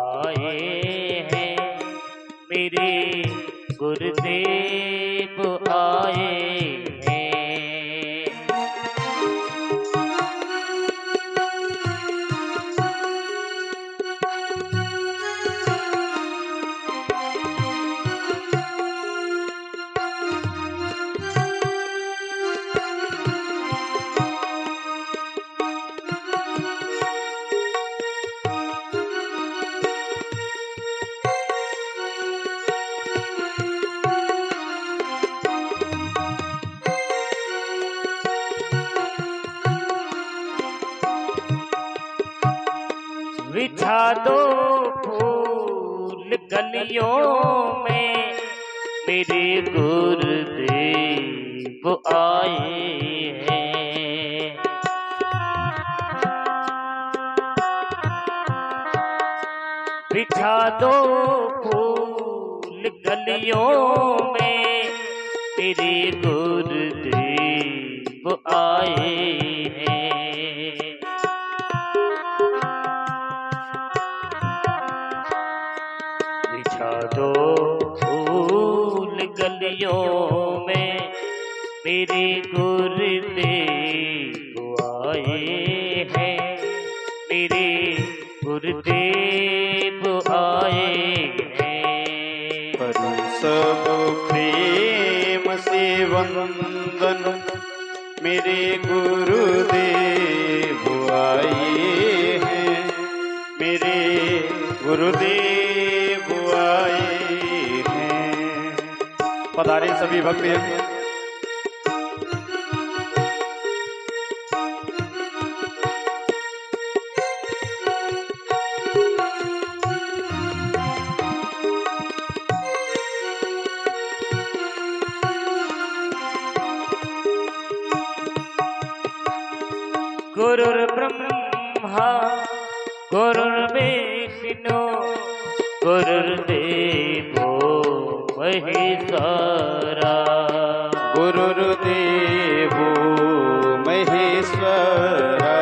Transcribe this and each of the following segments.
आए हैं, मेरे गुरुदेव आए हैं। बिछा दो फूल गलियों में, मेरे गुरुदेव आए हैं। बिछा दो फूल गलियों में, मेरे गुरुदेव आए हैं। बिछा दो फूल गलियों में, मेरे गुरुदेव आए हैं, मेरे गुरुदेव आए हैं। करूं सब प्रेम से वंदन, मेरे गुरुदेव आए हैं, मेरे गुरुदेव आए हैं। पधारे सभी भक्ति। गुरुर्ब्रह्मा गुरुर्विष्णु गुरुर्देवो महेश्वरा। गुरुर्देवो महेश्वरा।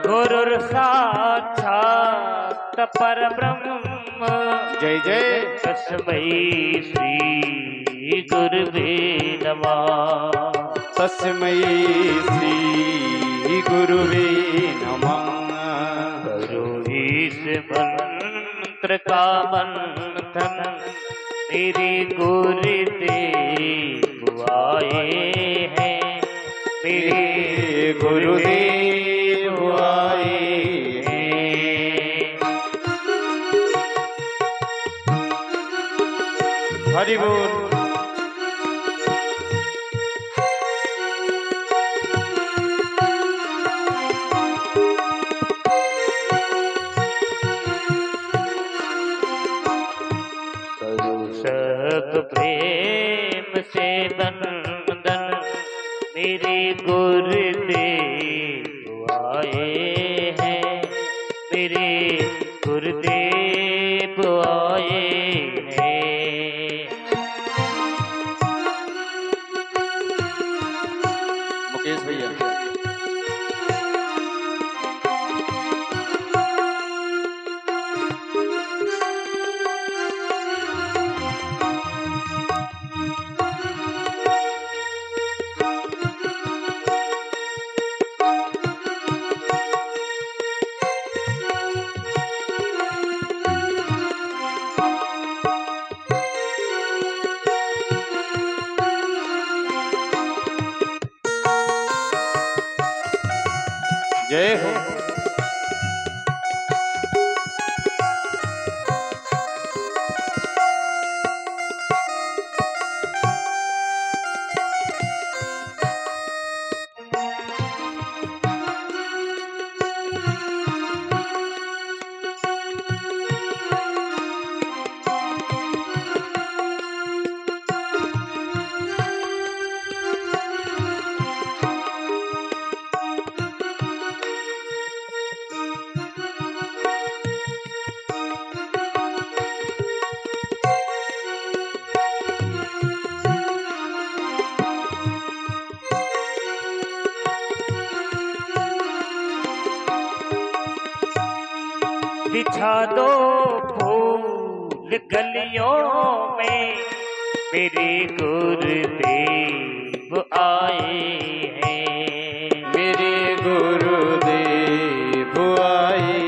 गुरुर्साक्षात् परब्रह्म। जय जय। तस्मै श्री गुरुवे नमः। तस्मै श्री गुरुवे नमः। करो इस मंत्र का मंथन, मेरे गुरुदेव आए हैं, मेरे गुरुदेव आए हैं। हरि बोल। सब प्रेम से वंदन, मेरे गुरुदेव आए हैं, मेरे गुरुदेव आए हैं। मुकेश भैया। जय हो। बिछा दो फूल गलियों में, मेरे गुरुदेव आए हैं। मेरे गुरुदेव आए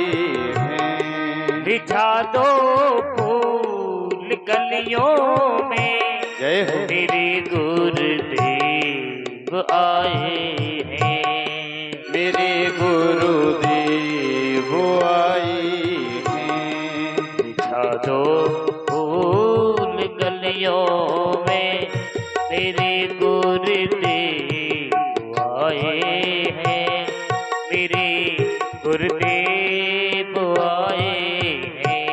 हैं। बिछा दो फूल गलियों में, जय हो। मेरे गुरुदेव आए हैं। मेरे गुरुदेव आए हैं। बिछा दो फूल गलियों में, मेरे गुरुदेव आए हैं। मेरे गुरुदेव आए हैं।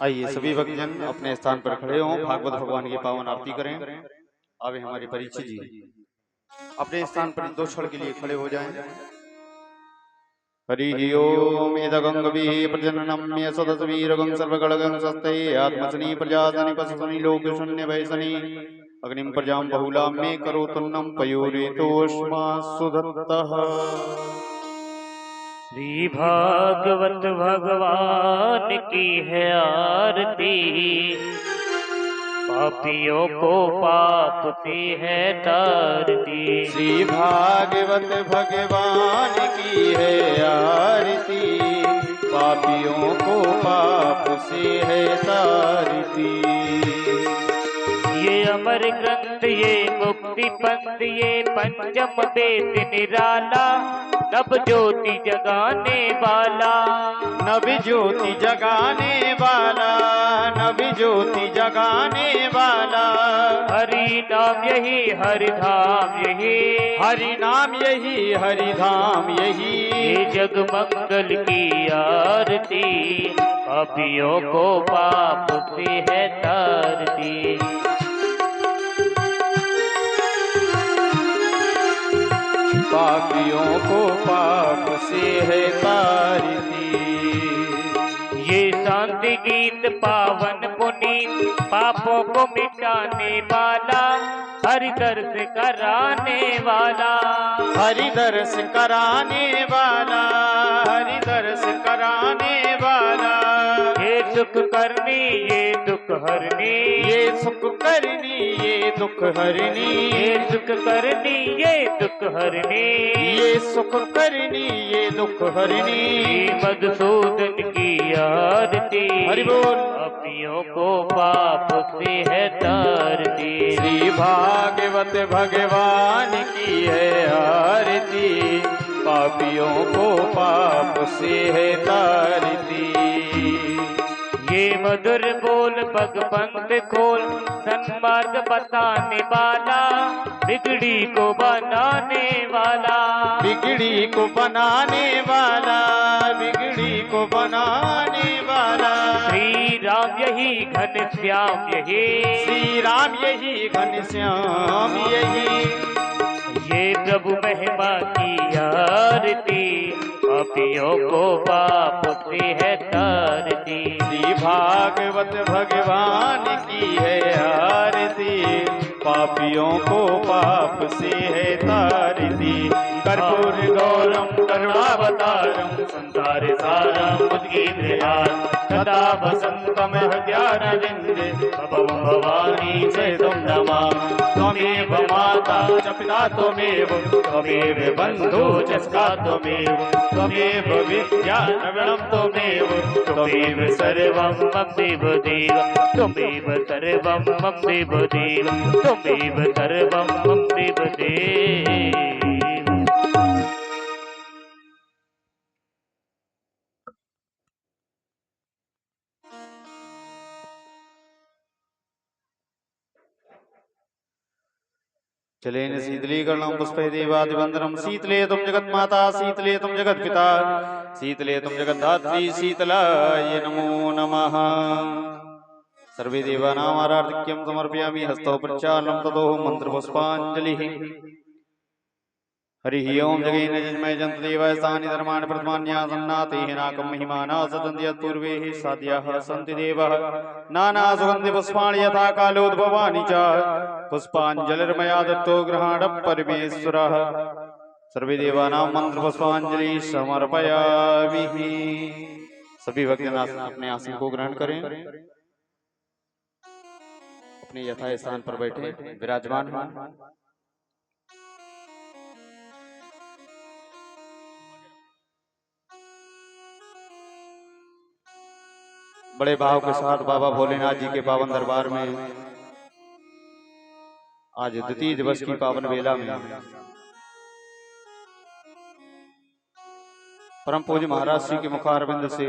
आइए सभी भक्तजन अपने स्थान पर खड़े हों, भागवत भगवान की पावन आरती करें। अभी हमारे परीक्षित जी अपने स्थान पर 2 क्षण के लिए खड़े हो जाएं। हरि ओम इदगंगभिः प्रजननम्य सदसवीरगं सर्वगणगं स्वस्ते आत्मसनि प्रजासनि पशुसनि लोकशून्यभयसनि अग्निं प्रजां बहुलां मे करोतुन्नं पयोरितोष्मा सुदत्तः। श्री भागवत भगवान की है आरती, पापियों को पाप से है तारती। श्री भागवत भगवान की है आरती, पापियों को पाप से है तारती। ये अमर ग्रंथ, ये मुक्ति पंथ, ये पंचम वेद निराला, नव ज्योति जगाने वाला, नव ज्योति जगाने वाला, नव ज्योति जगाने वाला। हरि नाम यही, हरि धाम यही, हरि नाम यही, हरि धाम यही। ये जग मंगल की आरती, पापियों को पाप से है तारती। पापियों को पाप से है तारती। ये शांति गीत पावन पुनीत, पापों को मिटाने वाला, हरि दर्श कराने वाला, हरि दर्श कराने वाला, हरि दर्श कराने वाला। ये सुख करनी, ये दुख हरनी, ये सुख करनी, ये दुख हरनी। ये सुख करनी, ये दुख हरनी, ये सुख करनी, ये दुख हरनी। मधुसूदन की आरती, हरि बोल। पापियों को पाप से है तारती। श्री भागवत भगवान की है आरती, पापियों को पाप से है तारती। ये मधुर बोल पग पंथ खोल, सन्मार्ग बताने वाला, बिगड़ी को बनाने वाला, बिगड़ी को बनाने वाला, बिगड़ी को बनाने वाला। श्री राम यही, घनश्याम यही, श्री राम यही, घनश्याम यही। ये प्रभु महिमा की आरती, पापियों को पाप से है तारती। श्री भागवत भगवान की है आरती, पापियों को पाप से है तारती। कर्पूर गौरम करुणावतारम संसार सारम उद्गीतहार सदा वसंतम हृदयारविंदे भवं भवानी सहितं नमामि। त्वमेव माता च पिता त्वमेव त्वमेव बन्धु च सखा त्वमेव त्वमेव विद्या द्रविणं त्वमेव त्वमेव सर्वं मम देव देव त्वमेव सर्वं मम देव देव त्वमेव सर्वं मम देव देव। चलेन शीतलीकरणं पुष्पै देवादिवन्दनं शीतले तुम जगन्माता शीतले तुम जगत्पिता शीतले तुम जगद्धात्री शीतलाय नमो नमः। सर्वे देवानाम् आराधिक्यं समर्पयामि हस्तौ प्रक्षालनं ततो मन्त्रपुष्पाञ्जलिः। हरिः ओं जगेन जन्मय जन्त देवाय स्थानि धर्माणि प्रथमान्यासन्नातेः नाकं महिमाना सदन्ति यत्पूर्वेः साध्याः सन्ति देवः नाना सुगन्धि पुष्पाणि यथा कालोद्भवानि च पुष्पाञ्जलिर्मया दत्तो गृहाणं परमेश्वरः। सर्वे देवानां मंत्र पुष्पांजलि समर्पयामि। सभी भक्तजन अपने आसन को ग्रहण करें, अपने यथा स्थान पर बैठे विराजमान हों। बड़े भाव के साथ बाबा भोलेनाथ जी के पावन दरबार में आज द्वितीय दिवस की पावन बेला में परम पूज्य महाराज श्री के मुखारविंद से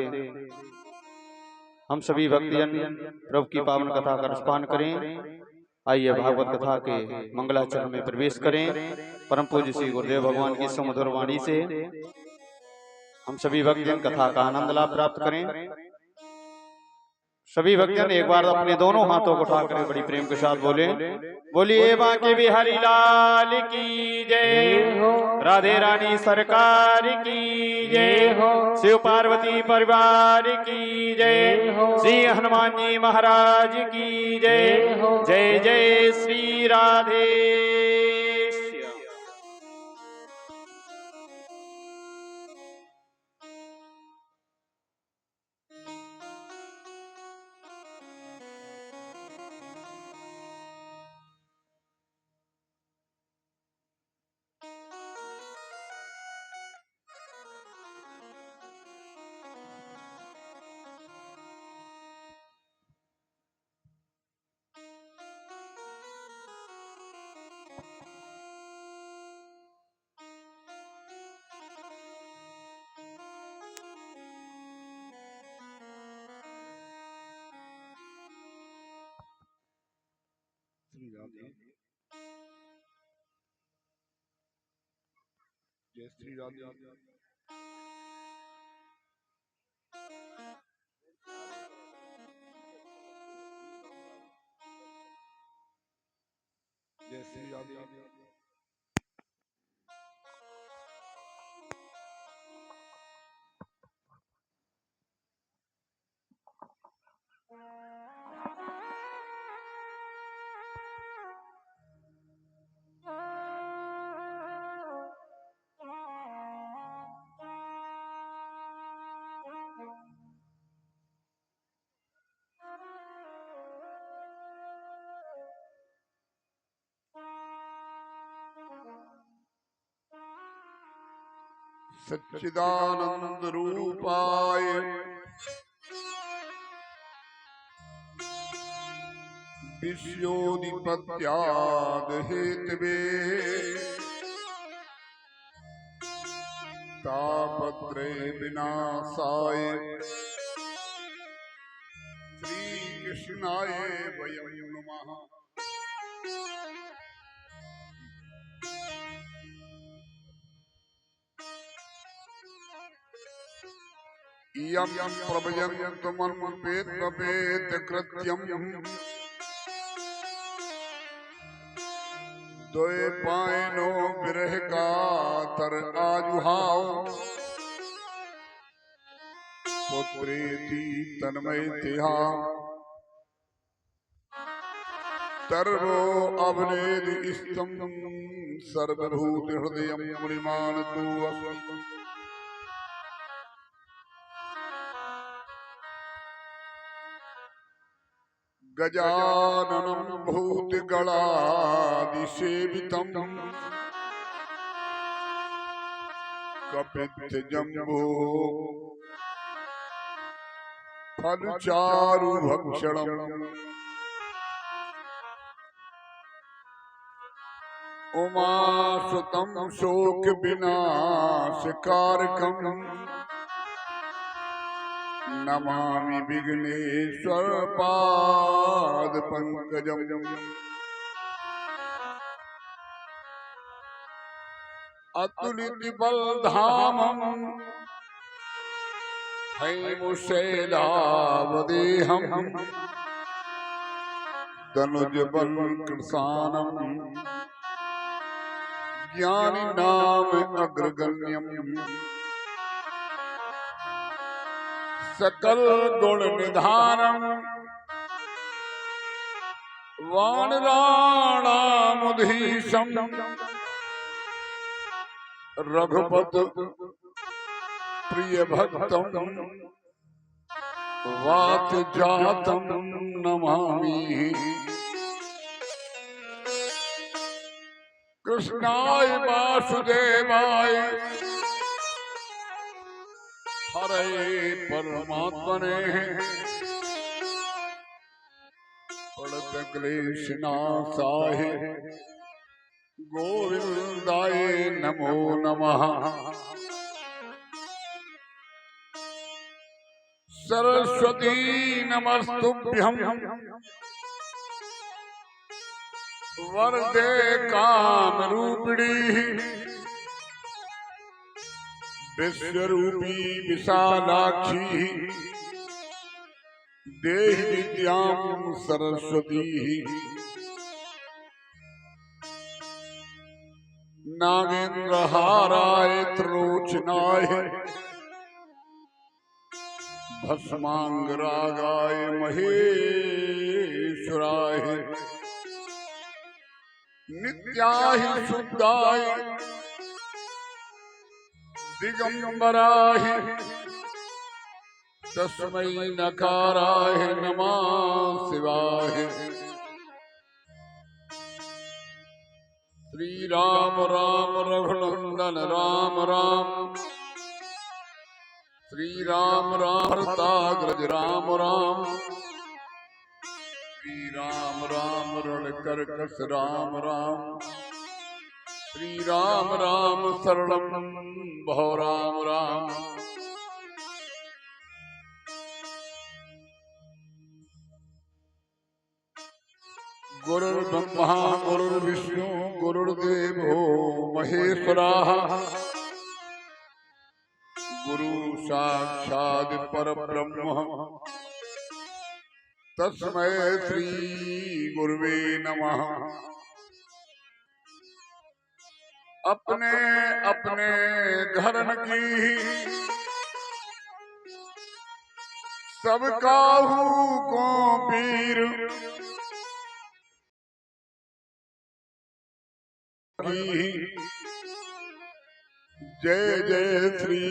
हम सभी भक्तजन प्रभु की पावन कथा का रसपान करें। आइए भागवत कथा के मंगलाचरण में प्रवेश करें। परम पूज्य श्री गुरुदेव भगवान की सुमधुर वाणी से हम सभी भक्तजन कथा का आनंद लाभ प्राप्त करें। सभी भक्तजन एक बार अपने दोनों हाथों को उठाकर बड़ी प्रेम के साथ बोले, बोलिए बांके बिहारी लाल की जय, राधे रानी सरकार की जय, शिव पार्वती परिवार की जय, श्री हनुमान जी महाराज की जय, जय जय श्री राधे। जय श्री राधे। जय श्री राधे। सच्चिदानंद रूपाय विश्वोदिपत्याद हेतवे तापत्रय विनाशाय श्री कृष्णाय वयं नमः। इयं प्रभयन्तमनुपेत कृत्यं द्वैपायनो विरह कातर आजुहाव पुत्रेति तन्मयतया सर्वो अवनेदि इष्टं सर्वभूत हृदयं मुनिमानतो अस्मि। गजाननं भूतगणादिसेवितं कपित्थजम्बो फलचारुभक्षणम् उमासुतं शोकविनाशकारकम् नमामि विघ्नेश्वर पादपङ्कजम्। अतुलित बलधामम् हैमुशैलावदेहम् दनुजबल कृशानम् ज्ञानी नाम अग्रगण्यम् सकल गुण निधानम् वानराणामुधीशम् रघुपत प्रिय भक्तम् वात जातम् नमामि। कृष्णाय वासुदेवाय हरे परमात्मने प्रणतक्लेशनाशाय गोविंदाय नमो नमः। सरस्वती नमस्तुभ्यं वरदे कामरूपिणी विश्वरूपी विशालाक्षी देहि विद्यां सरस्वती। नागेन्द्रहाराय त्रिलोचनाय भस्मांगरागाय महेश्वराय नित्याय शुद्धाय दिगंबराय तस्मै नकाराय नमः शिवाय। श्री राम राम रघुनंदन राम राम श्री राम राम ताग्रज राम राम श्री राम राम रणकर्कश राम राम श्री राम राम शरणं भव राम राम। गुरुर्ब्रह्मा गुरुर्विष्णु गुरुर्देवो महेश्वरः गुरु साक्षात् परब्रह्म तस्मै श्री गुरुवे नमः। अपने अपने घरन की सब काहू को पीर की जय जय श्री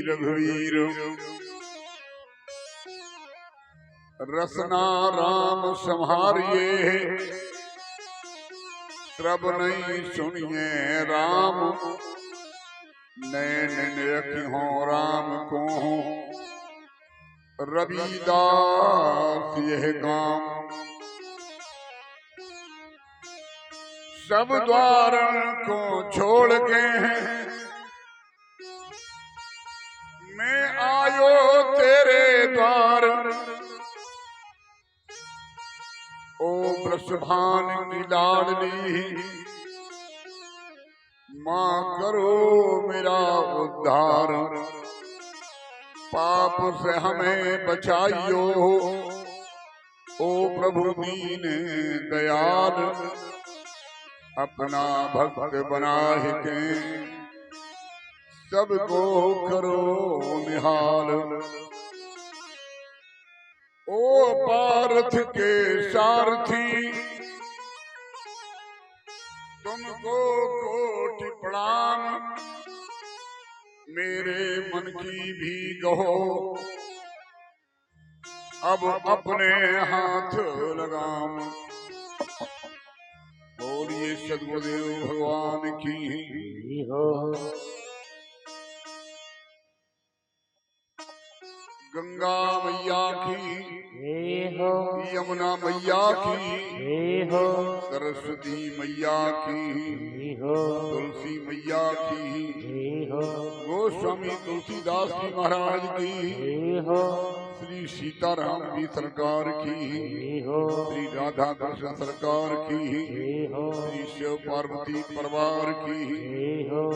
रघुवीर। रसना राम संहारिए प्रभ नहीं सुनिए राम नैन रखियो राम को रविदास यह काम। सब द्वार को छोड़ के मैं आयो तेरे द्वार। ओ वृषभान की लाडली माँ करो मेरा उद्धार। पाप से हमें बचाइयो ओ प्रभु दीन दयाल। अपना भक्त बनाए के सबको करो निहाल। ओ पार्थ के सारथी को कोटि प्रणाम, मेरे मन की भी कहो, अब अपने हाथ लगाम। बोलिए सद्गुरुदेव भगवान की हो। गंगा मैया की हो। यमुना मैया की हो। सरस्वती मैया की हो। तुलसी मैया की हो। गोस्वामी तुलसीदास जी महाराज की हो। श्री सीताराम जी सरकार की हो। श्री राधा कृष्ण सरकार की हो। श्री शिव पार्वती परिवार की हो।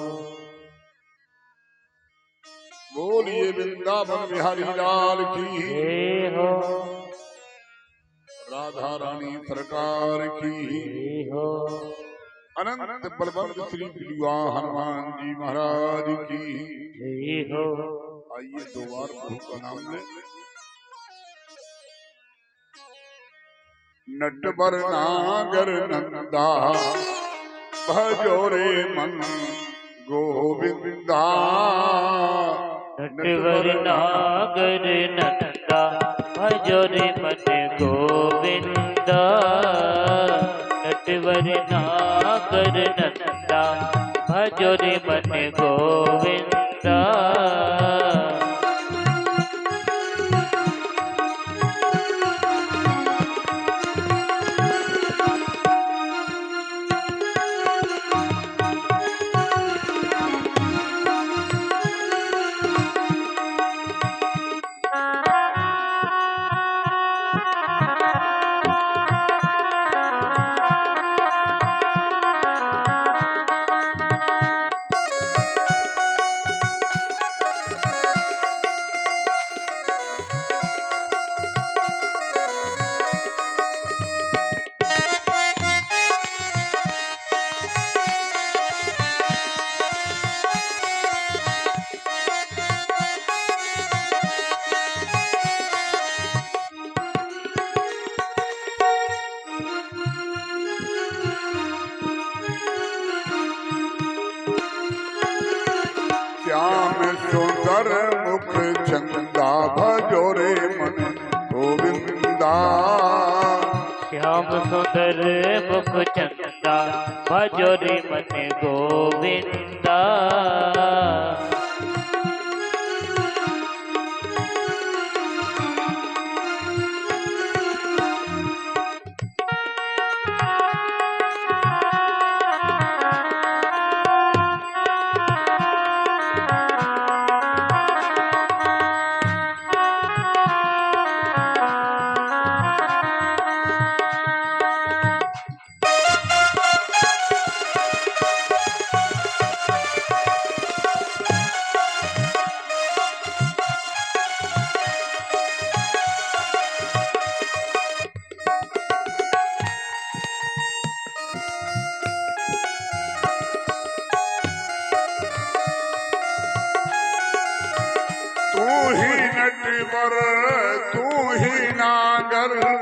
बोलिए वृंदावन बिहारी लाल की हो। राधा रानी सरकार की हो। अनंत बलवंत श्री विवाह हनुमान जी महाराज की हो। आइए दो बार प्रभु का नाम ले। नटवर नागर नंदा भजोरे मन गोविंदा। नटवर नागर नंदा भजोरे मन गोविंदा। नटवर नागर नंदा भजोरे मन गोविंदा। श्याम सुंदर मुख चंदा भजोरे मन गोविंदा। श्याम सुंदर मुख चंदा भजोरे मन गोविंदा। नटवर तू ही नागर,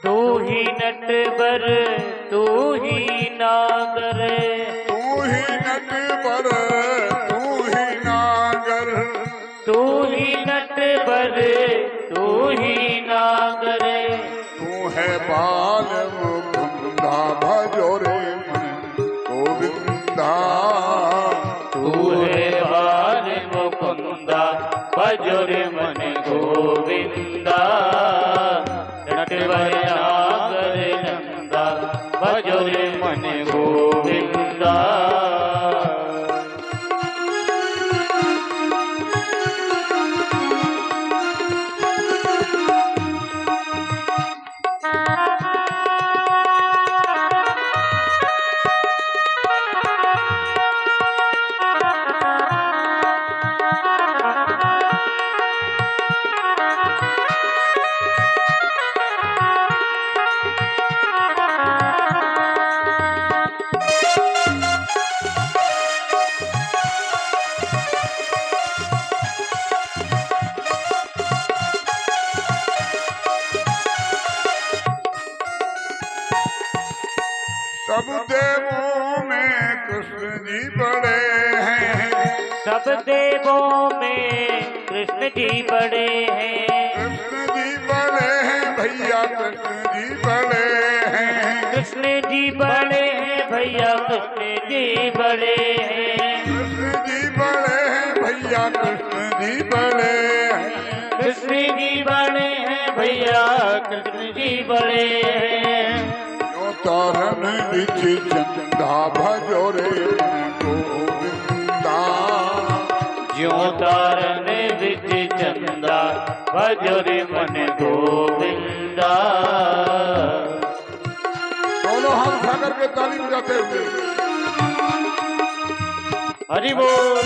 तू ही नटवर तू ही नागर। तू ही नटवर तू ही नागर। तू ही नटवर तू ही नागर। तू है बाल मुकुंदा भजोरे मन गोविंदा। तू है बाल मुकुंदा भजोरे मन गोविंदा। नटवर नागर नंदा भजोरे मन गोविंदा। सब देवों में कृष्ण जी बड़े हैं। कृष्ण जी बड़े हैं भैया, कृष्ण जी बड़े हैं। कृष्ण जी बड़े हैं भैया, कृष्ण जी बड़े हैं। कृष्ण जी बड़े हैं भैया, कृष्ण जी बड़े हैं। कृष्ण जी बड़े हैं भैया, कृष्ण जी बड़े हैं। जो तारन बिच चंदा भजो रे मन गोविंदा। ज्यों तारन बिच चंदा भजो रे मन गोविंदा। दोनों हाथ उठा करके ताली बजाते हुए हरि बोल।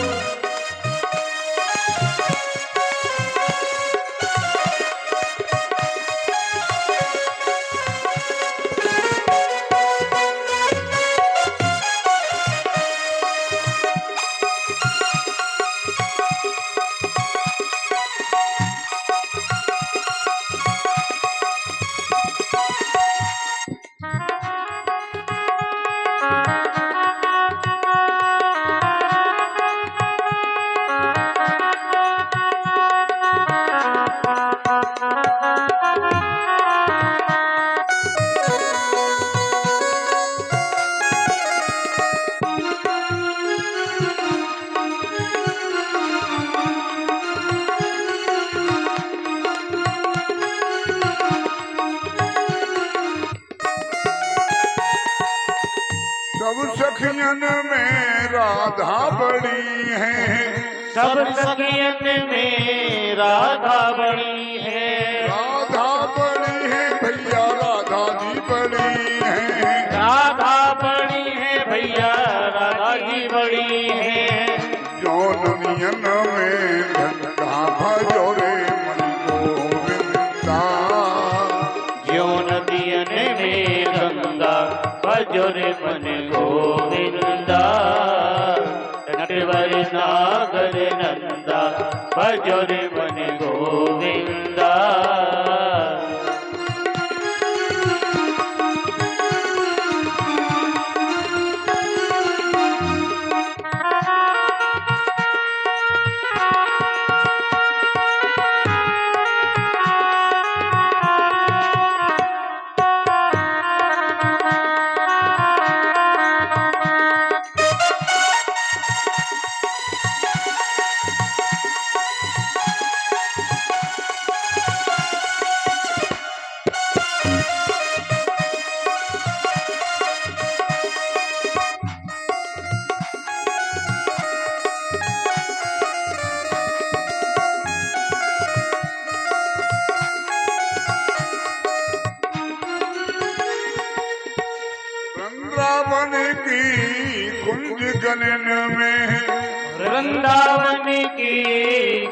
सब सखियन में राधा बड़ी है। सब सखियन में राधा बड़ी है। राधा बड़ी है भैया, राधा जी बड़ी है। राधा बड़ी है भैया, राधा जी बड़ी है। जौननियन में गंगा भजो रे मन गोविंदा। ज्यों नदियन में गंगा भजो रे मन गोविंदा। नटवर नागर नंदा भजो रे मन गोविंदा। वृंदावन की कुंज गलन में। वृंदावन की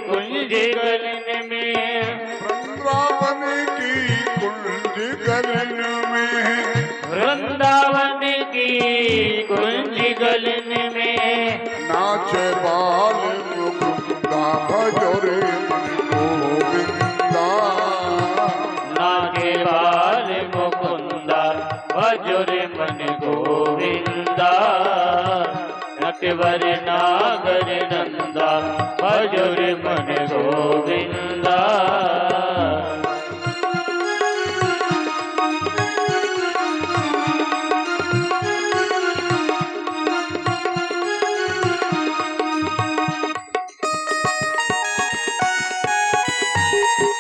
कुंज गलन में। वृंदावन की कुंज गलन में। वृंदावन की कुंज गलन में। नाचे बाल मुकुंदा भजो रे मन गोविंदा। नाचे बाल मुकुंदा भजो रे मन गोविंदा। नटवर नागर नंदा भजो रे मन गोविंदा।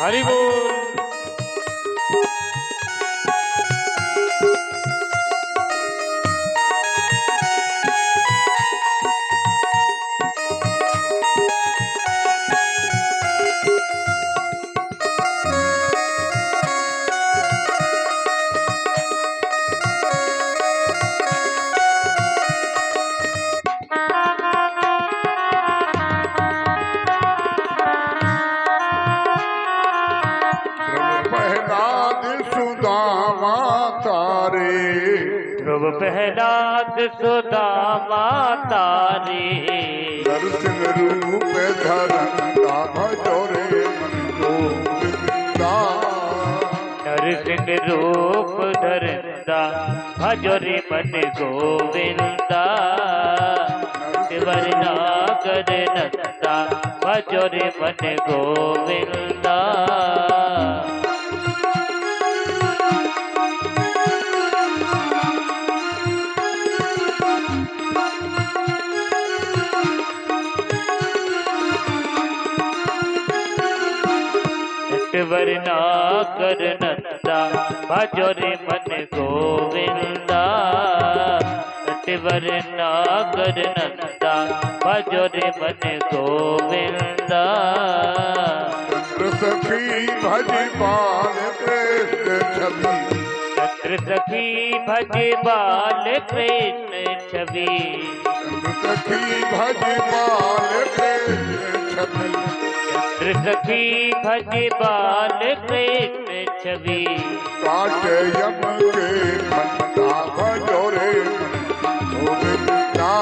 हरि बोल। ध्रुव प्रहलाद सुदामा तारे। नरसिंह रूप धरंदा भजो रे मन गोविंदा। नरसिंह रूप धरंदा भजो रे मन गोविंदा। नटवरनागर नंदा भजो रे मन गोविंदा। नटवरनागर नंदा भजो रे मन गोविंदा। नटवरनागर नंदा भजो रे मन गोविंदा। चंद्र सखी भज बाल कृष्ण छवि, चंद्र सखी भज बाल कृष्ण छवि। चंद्र सखी भज बाल कृष्ण छवि, चंद्र सखी भज बाल कृष्ण छवि। काट यम के फंदा भजो रे गोविंदा।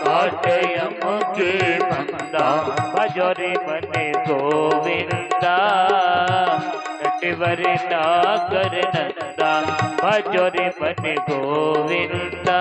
काट यम के फंदा भजो रे मन गोविंदा। नटवरनागर नंदा भजो रे मन गोविंदा।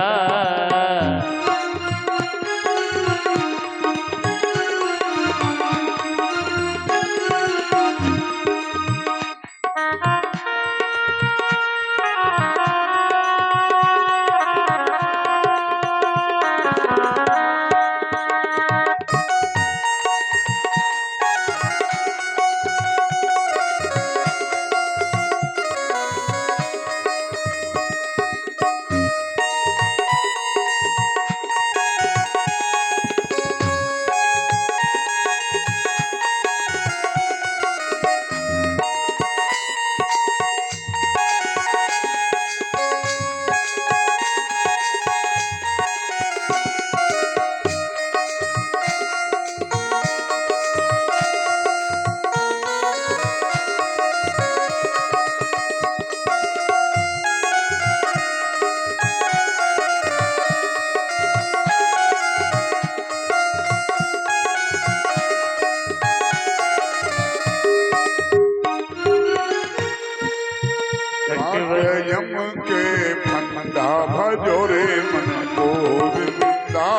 यम के फंदा भजो रे मन गोविंदा।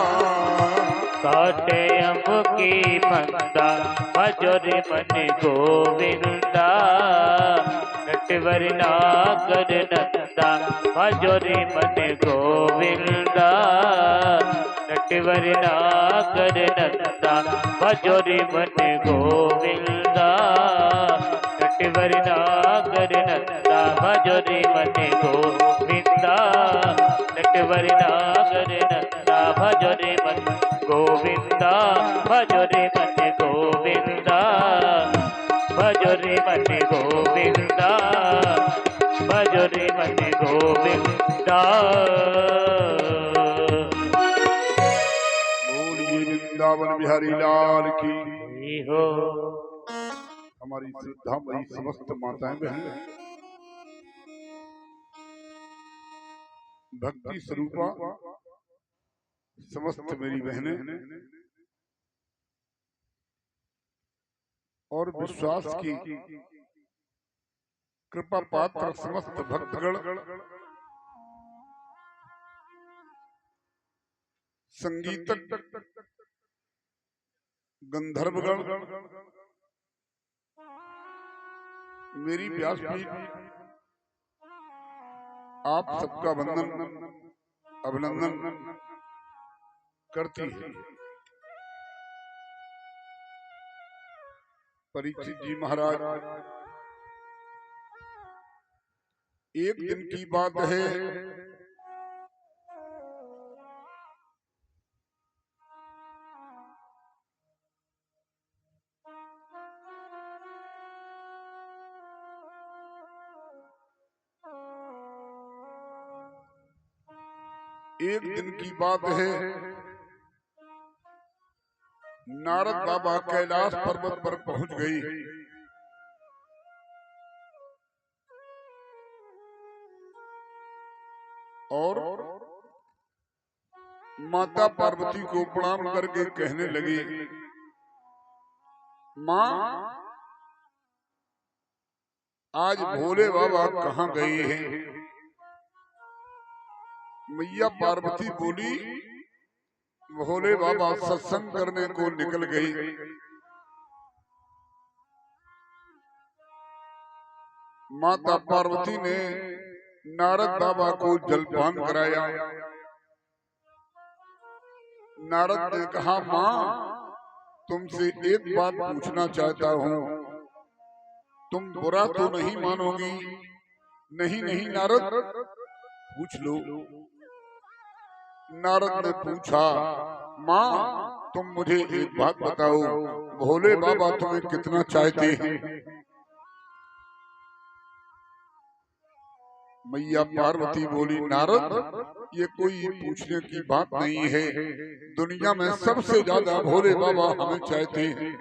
काट यम की फंदा भजो रे मन गोविंदा। नटवरनागर नंदा भजो रे मन गोविंदा। नटवरनागर नंदा भजो रे मन गोविंदा। नटवरनागर नंदा भजो रे मन गोविंदा। नटवरनागर नंदा भजो रे मन गोविंदा। भजो रे मन गोविंदा। भजो रे मन गोविंदा। भजो रे मन गोविंदा। बोलिए वृंदावन बिहारी लाल की। जय हो। हमारी श्रद्धा भई समस्त माताएं बहनें, भक्ति स्वरूपा समस्त मेरी बहनें और विश्वास की कृपा पात्र समस्त भक्तगण, संगीतक गंधर्वगण, मेरी व्यासपीठ आप सबका वंदन अभिनंदन करती है। परीक्षित जी महाराज, एक दिन की बात है, एक दिन की बात है, नारद बाबा कैलाश पर्वत पर पहुंच गई। और माता पार्वती को प्रणाम करके कहने लगी, माँ आज भोले बाबा कहाँ गए हैं? मैया पार्वती बोली, भोले बाबा सत्संग करने को निकल गई। माता पार्वती ने नारद बाबा को जलपान कराया। नारद ने कहा, माँ तुमसे एक बात पूछना चाहता हूँ, तुम बुरा तो नहीं मानोगी? नहीं नहीं नारद, पूछ लो। नारद ने पूछा, माँ तुम मुझे एक बात बताओ, भोले बाबा तुम्हें कितना चाहते हैं? मैया पार्वती बोली, नारद ये कोई पूछने की बात नहीं है, दुनिया में सबसे ज्यादा भोले बाबा हमें चाहते हैं।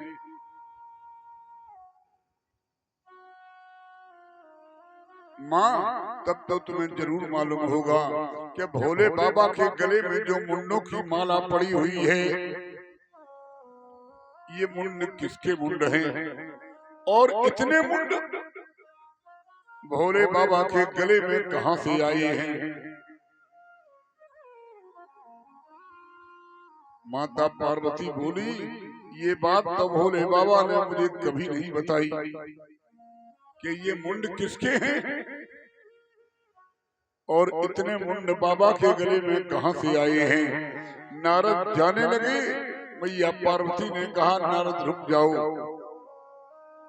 माँ तब तो तुम्हें जरूर मालूम होगा कि भोले बाबा के गले में जो मुंडों की माला पड़ी हुई है, ये मुंड किसके मुंड हैं? और इतने मुंड भोले बाबा के गले में कहां से आए हैं? माता पार्वती बोली, ये बात तो भोले बाबा ने मुझे कभी नहीं बताई कि ये मुंड किसके हैं और इतने मुंड बाबा के गले में कहां से आए हैं। नारद जाने लगे। मैया पार्वती ने कहा, नारद रुक जाओ।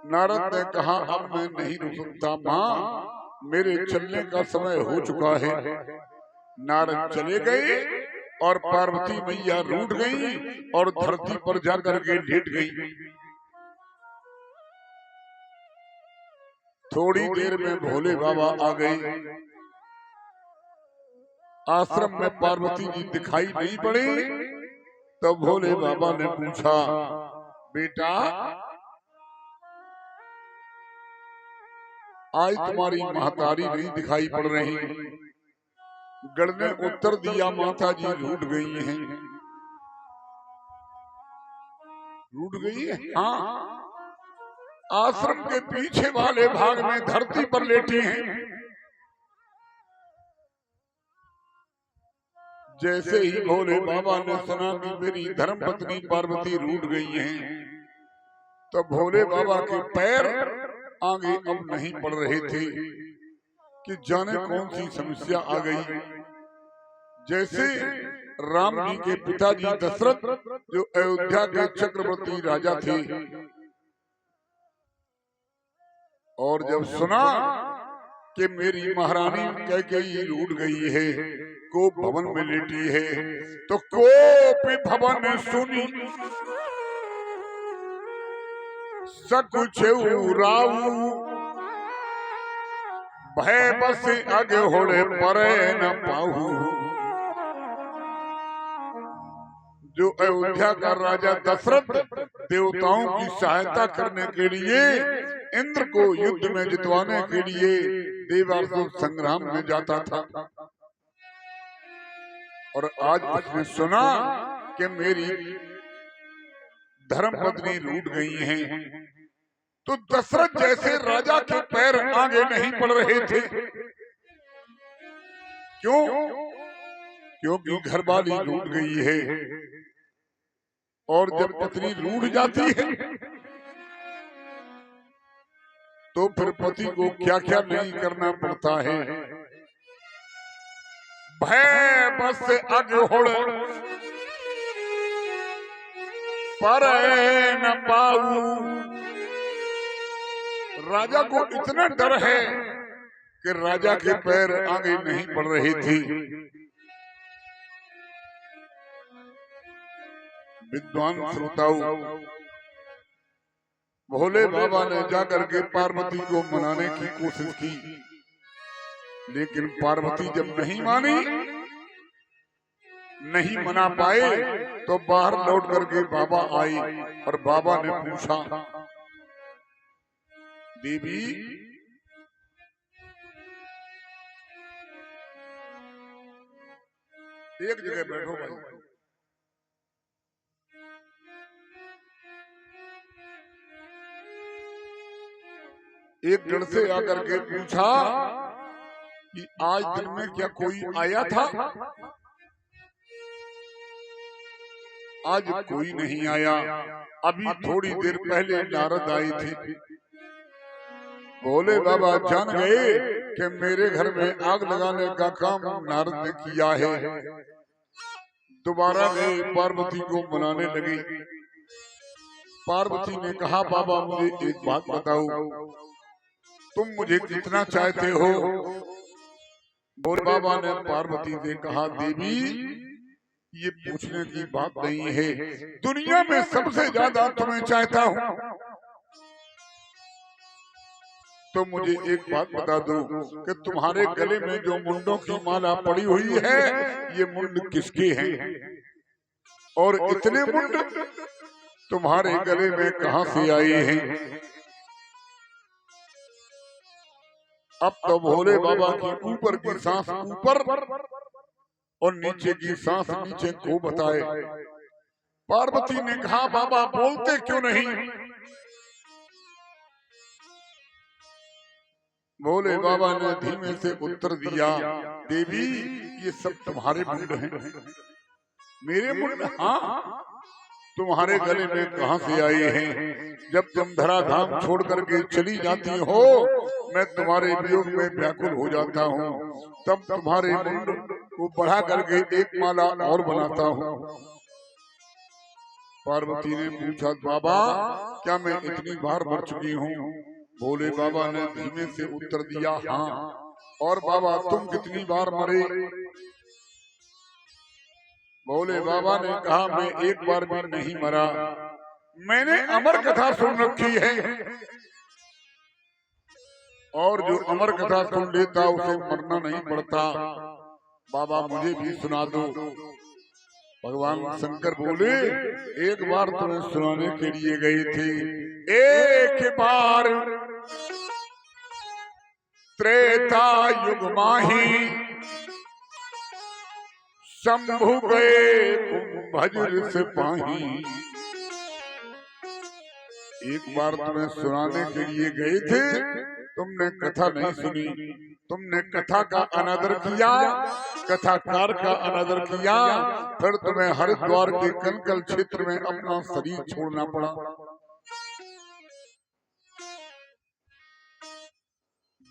नारद ने कहा, अब मैं नहीं रुक सकता माँ, मेरे चलने का समय हो चुका है। नारद चले गए और पार्वती मैया रूठ गई और धरती पर जाकर के लेट गई। थोड़ी देर में भोले बाबा आ गए। आश्रम में पार्वती जी दिखाई नहीं पड़े। तो भोले बाबा ने पूछा, बेटा आज तुम्हारी महतारी नहीं दिखाई पड़ रही। गढ़ ने उत्तर दिया, माता जी रूठ गई हैं। रूठ गई है? हाँ, आश्रम के पीछे वाले भाग में धरती पर लेटी हैं। जैसे ही भोले बाबा ने सुना कि मेरी धर्मपत्नी पार्वती रूठ गई हैं, तो भोले बाबा के पैर आगे अब नहीं पड़ रहे थे कि जाने कौन सी समस्या आ गई। जैसे राम जी के पिताजी दशरथ, जो अयोध्या के चक्रवर्ती राजा थे, और जब सुना कि मेरी महारानी कैकेयी रूठ गई है, को भवन में लेटी है, तो कोपी भवन सुनी सकुछ राऊ, भय बस आगे होड़े परे न पाहू। जो अयोध्या का राजा दशरथ देवताओं की सहायता करने के लिए, इंद्र को युद्ध में जितवाने के लिए देवासुर संग्राम में जाता था, और आज उसने सुना कि मेरी धर्मपत्नी रूठ गई हैं, तो दशरथ जैसे राजा के पैर आगे नहीं पड़ रहे थे। क्यों? क्योंकि घरवाली रूठ गई है, और जब पत्नी रूठ जाती है तो फिर पति को क्या क्या नहीं करना पड़ता है। भय बस अगहोड़ पर न पाऊ। राजा को इतना डर है कि राजा के पैर आगे नहीं बढ़ रहे थे। विद्वान श्रोताओं, भोले बाबा ने जाकर के पार्वती को मनाने की कोशिश की, लेकिन पार्वती जब नहीं मानी, नहीं मना पाए, तो बाहर लौट करके बाबा आई और बाबा ने पूछा, देवी एक जगह बैठो भाई। एक जन से आकर के पूछा कि आज दिन में क्या कोई आया था? आज कोई नहीं आया। अभी थोड़ी देर पहले नारद आई थी। भोले बाबा जान गए कि मेरे घर में आग लगाने का काम नारद ने किया है। दोबारा गए, पार्वती को मनाने लगी। पार्वती ने कहा, बाबा मुझे एक बात बताओ, तुम मुझे कितना चाहते हो? भोले बाबा ने पार्वती से कहा, देवी ये पूछने की बात नहीं है, दुनिया में सबसे ज्यादा तुम्हें चाहता हूँ। तो मुझे एक बात बता दो कि तुम्हारे गले में जो मुंडों की माला पड़ी हुई है, ये मुंड किसके हैं? और इतने मुंड तुम्हारे गले में कहां से आए हैं? अब तो भोले बाबा की ऊपर की सांस ऊपर और नीचे की सांस नीचे को बताए। पार्वती ने कहा, बाबा बोलते क्यों नहीं? भोले बाबा ने धीमे से उत्तर दिया, देवी ये सब तुम्हारे मुंड हैं। मेरे मुंड? हाँ, तुम्हारे गले में कहां से आए हैं? जब तुम धराधाम छोड़ करके चली जाती हो, मैं तुम्हारे वियोग में व्याकुल हो जाता हूँ, तब तुम्हारे मुंड को बढ़ा करके एक माला और बनाता हूँ। पार्वती ने पूछा, बाबा क्या मैं इतनी बार मर चुकी हूँ? भोले बाबा ने धीमे से उत्तर दिया, हाँ। और बाबा तुम कितनी बार मरे? भोले बाबा ने कहा, मैं एक बार भी नहीं मरा, मैंने अमर कथा सुन रखी है, और जो अमर कथा सुन लेता उसे मरना नहीं पड़ता। बाबा मुझे भी सुना दो। भगवान शंकर बोले, एक बार तुम्हें सुनाने के लिए गए थे। एक बार त्रेता युग माही शंभु गए कुंभजर से पाही। एक बार तुम्हें सुनाने के लिए गए थे, तुमने कथा नहीं सुनी, तुमने कथा का अनादर किया, कथाकार का अनादर किया, फिर तुम्हें हरिद्वार के कंकल क्षेत्र में अपना शरीर छोड़ना पड़ा।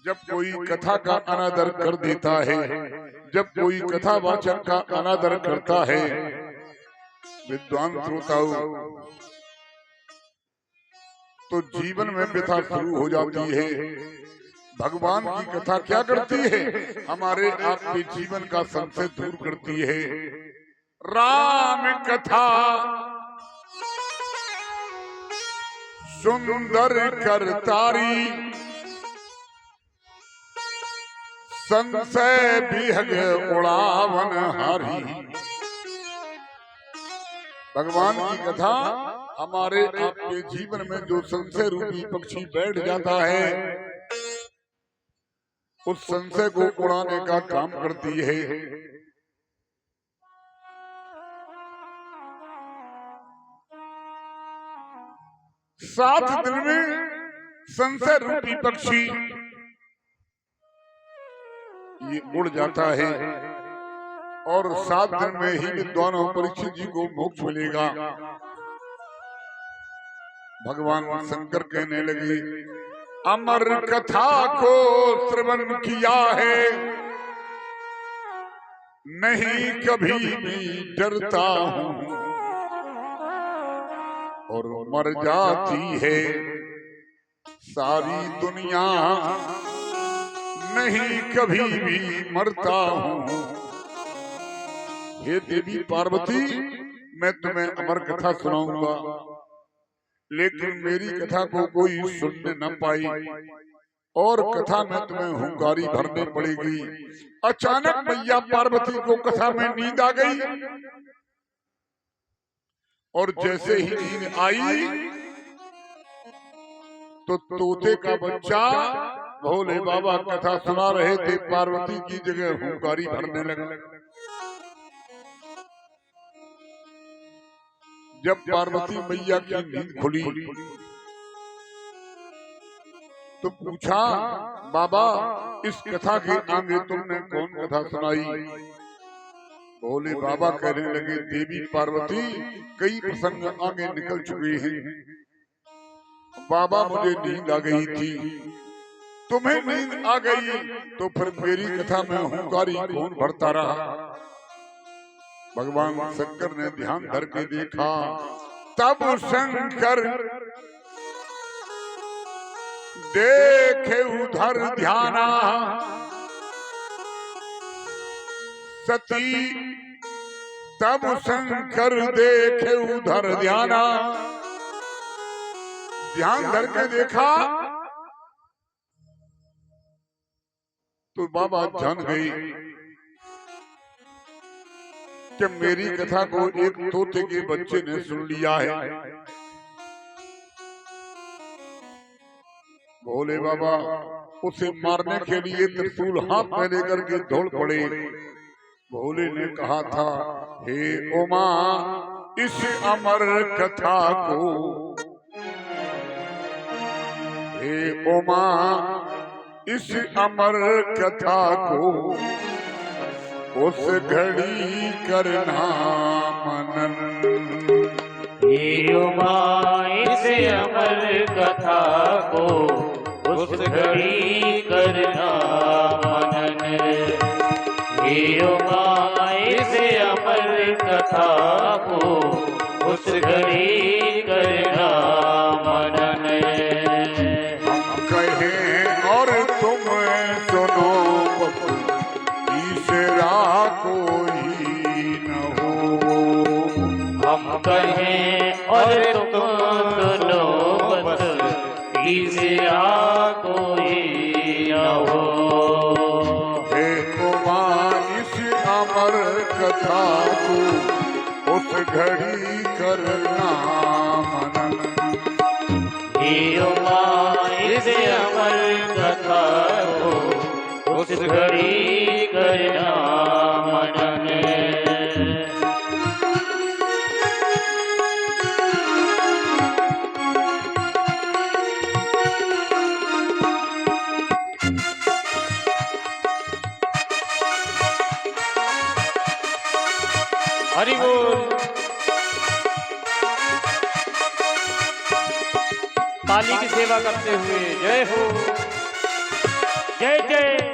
जब कोई कथा का अनादर कर देता है, जब कोई कथावाचक का अनादर करता है, विद्वान श्रोताओं, तो जीवन में व्यथा शुरू हो जाती है। भगवान की कथा क्या करती है? हमारे आपके जीवन का संशय दूर करती है। राम कथा सुंदर करतारी, संशय विहग उड़ावन हारी। भगवान की कथा हमारे आपके जीवन में जो संशय रूपी पक्षी बैठ जाता है, उस संशय को उड़ाने का काम करती है। सात दिन में संशय रूपी पक्षी ये उड़ जाता है, और 7 दिन में ही विद्वानों परीक्षित जी को मोक्ष मिलेगा। भगवान शंकर कहने लगे, अमर कथा को श्रवण किया है, नहीं कभी भी डरता हूँ, और मर जाती है सारी दुनिया, नहीं कभी भी मरता हूँ। हे देवी पार्वती, मैं तुम्हें अमर कथा सुनाऊंगा, लेकिन मेरी कथा को कोई सुनने न पाई, और कथा में तुम्हें हुंकारी भरने पड़ेगी। अचानक मैया पार्वती को कथा में नींद आ गई, और जैसे ही नींद आई तो तोते का बच्चा भोले बाबा कथा सुना रहे थे, पार्वती की जगह हुंकारी भरने लगा। जब पार्वती मैया की नींद खुली तो पूछा, बाबा इस कथा के आगे तुमने कौन कथा सुनाई? भोले बाबा कहने लगे देवी पार्वती कई प्रसंग आगे निकल चुके हैं। बाबा मुझे नींद आ गई थी, तुम्हें नींद आ गई तो फिर मेरी कथा में हुंकारी कौन भरता रहा। भगवान शंकर ने ध्यान धर के देखा, तब शंकर देखे उधर ध्याना, सती तब शंकर देखे उधर ध्याना। ध्यान धर के देखा तो बाबा जान गई कि मेरी कथा को एक तोते के बच्चे ने सुन लिया है। भोले बाबा उसे मारने के लिए त्रिशूल हाथ में लेकर के दौड़ पड़े। भोले ने कहा था, हे उमा इस अमर कथा को, हे उमा इस अमर कथा को उस घड़ी करना मनन। हे उमा इस अमर कथा को उस घड़ी करना मनन। हे उमा इस अमर कथा को उस घड़ी करना मनन। हम कहें और तुम सुनो, तीसरा कोई न हो। हम कहें और तुम सुनो, बस तीसरा कोई न हो। हे उमा इस अमर कथा को उस घड़ी करना मनन। हे उमा इस अमर कथा को उस घड़ी करना मनन। हरि बोल। ताली की सेवा करते हुए जय हो, जय जय।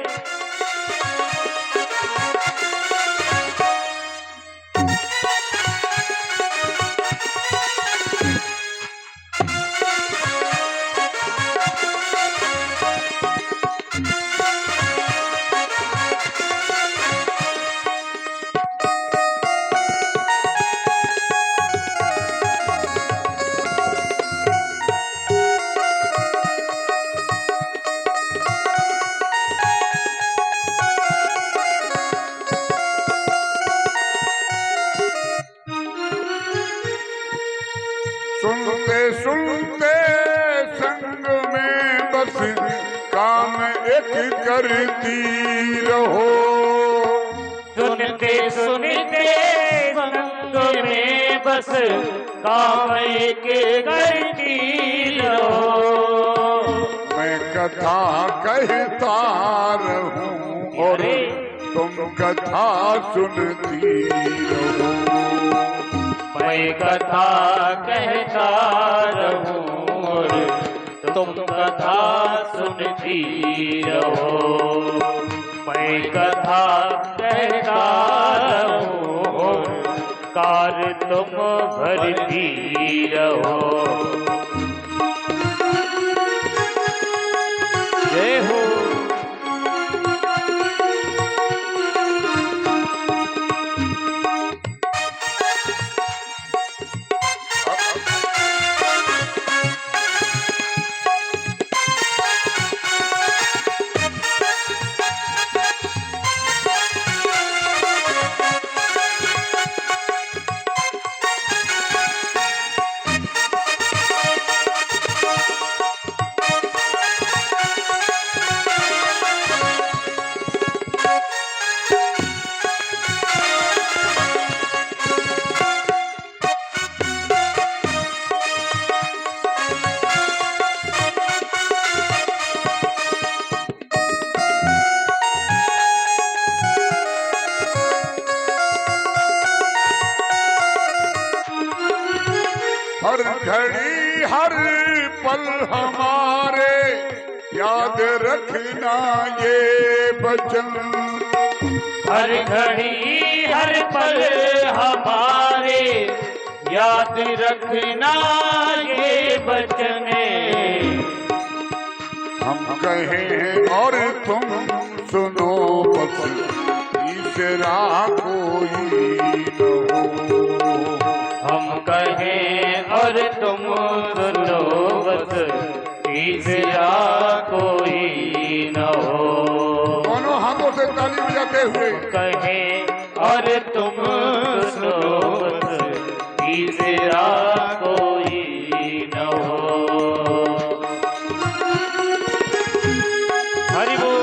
सुनते सुनते संग में बस काम एक करती रहो। सुनते सुनते संग में बस काम एक करती रहो। मैं कथा कहता रहूं और तुम कथा सुनती रहो। मैं कथा कहता रहूं और तुम कथा सुनती रहो। मैं कथा कहता रहूं और कार तुम भरती रहो। जय हो। हर पल हमारे याद रखना ये वचन। हर घड़ी हर पल हमारे याद रखना ये वचन। हम कहें और तुम सुनो बस, तीसरा कोई न हो। हम कहें और तुम सुनो बस, तीसरा कोई न हो। दोनों हाथों से ताली बजाते हुए कहें और तुम सुनो बस, तीसरा कोई न हो। हरि बोल।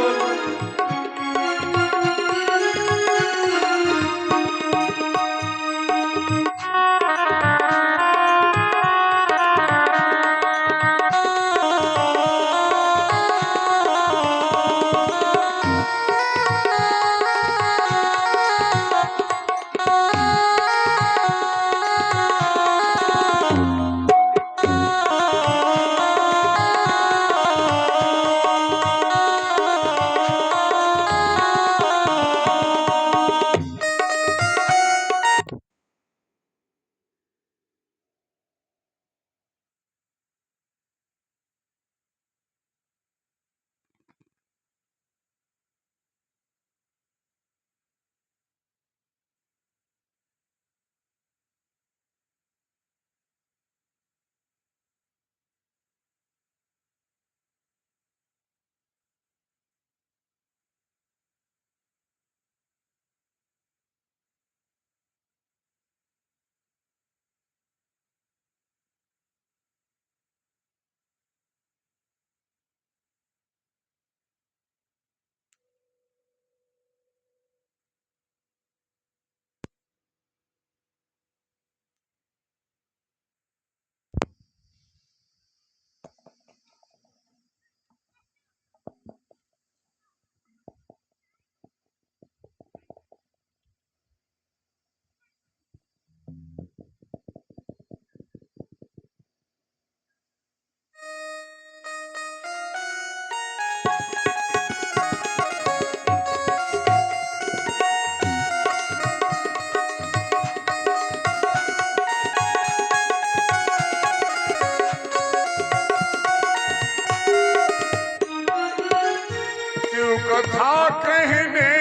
कथा कहने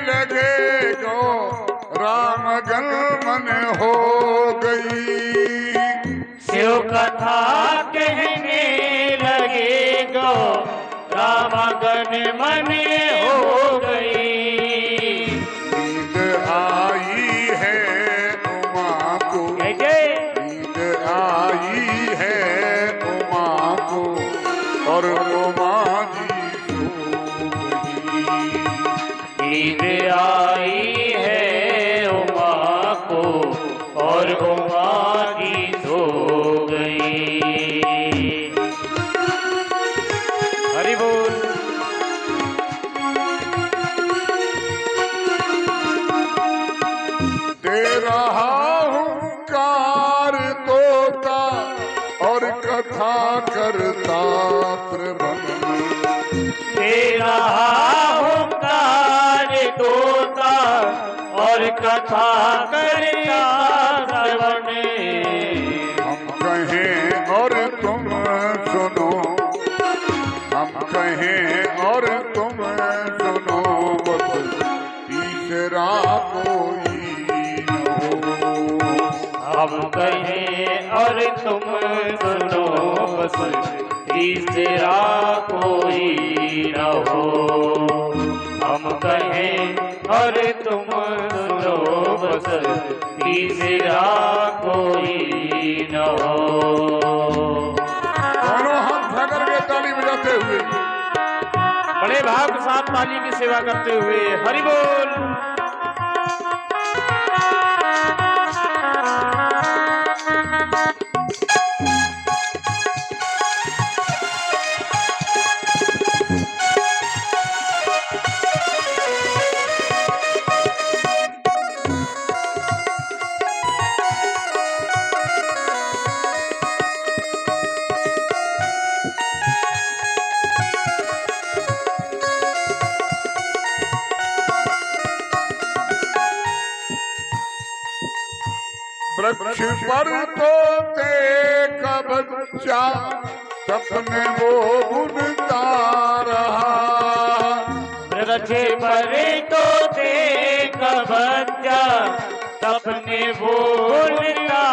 लगे जो राम गल मन हो गई। शिव कथा कहने लगे गो रामगन मन हो गई। नींद आई है उमा को, नींद आई है उमा को और उमा नींद आई है उमा को और उमा की सो गई। हरि बोल। दे रहा हुंकार तोता और कथा करता प्रबंध। दे रहा हुंकार तोता और कथा करता श्रवण। हम कहें और तुम सुनो, हम कहें और तुम सुनो बस, तीसरा कोई न हो। हम कहें और तुम सुनो बस, तीसरा कोई न हो। हम कहें और तुम सुनो बस, तीसरा कोई न हो। दोनों हाथ पकड़ के ताली बजाते हुए बड़े भाव के साथ ताली की सेवा करते हुए हरि बोल। वृक्ष पर तोते का बच्चा सपने वो बुनता रहा। वृक्ष पर तोते का बच्चा सपने बोलता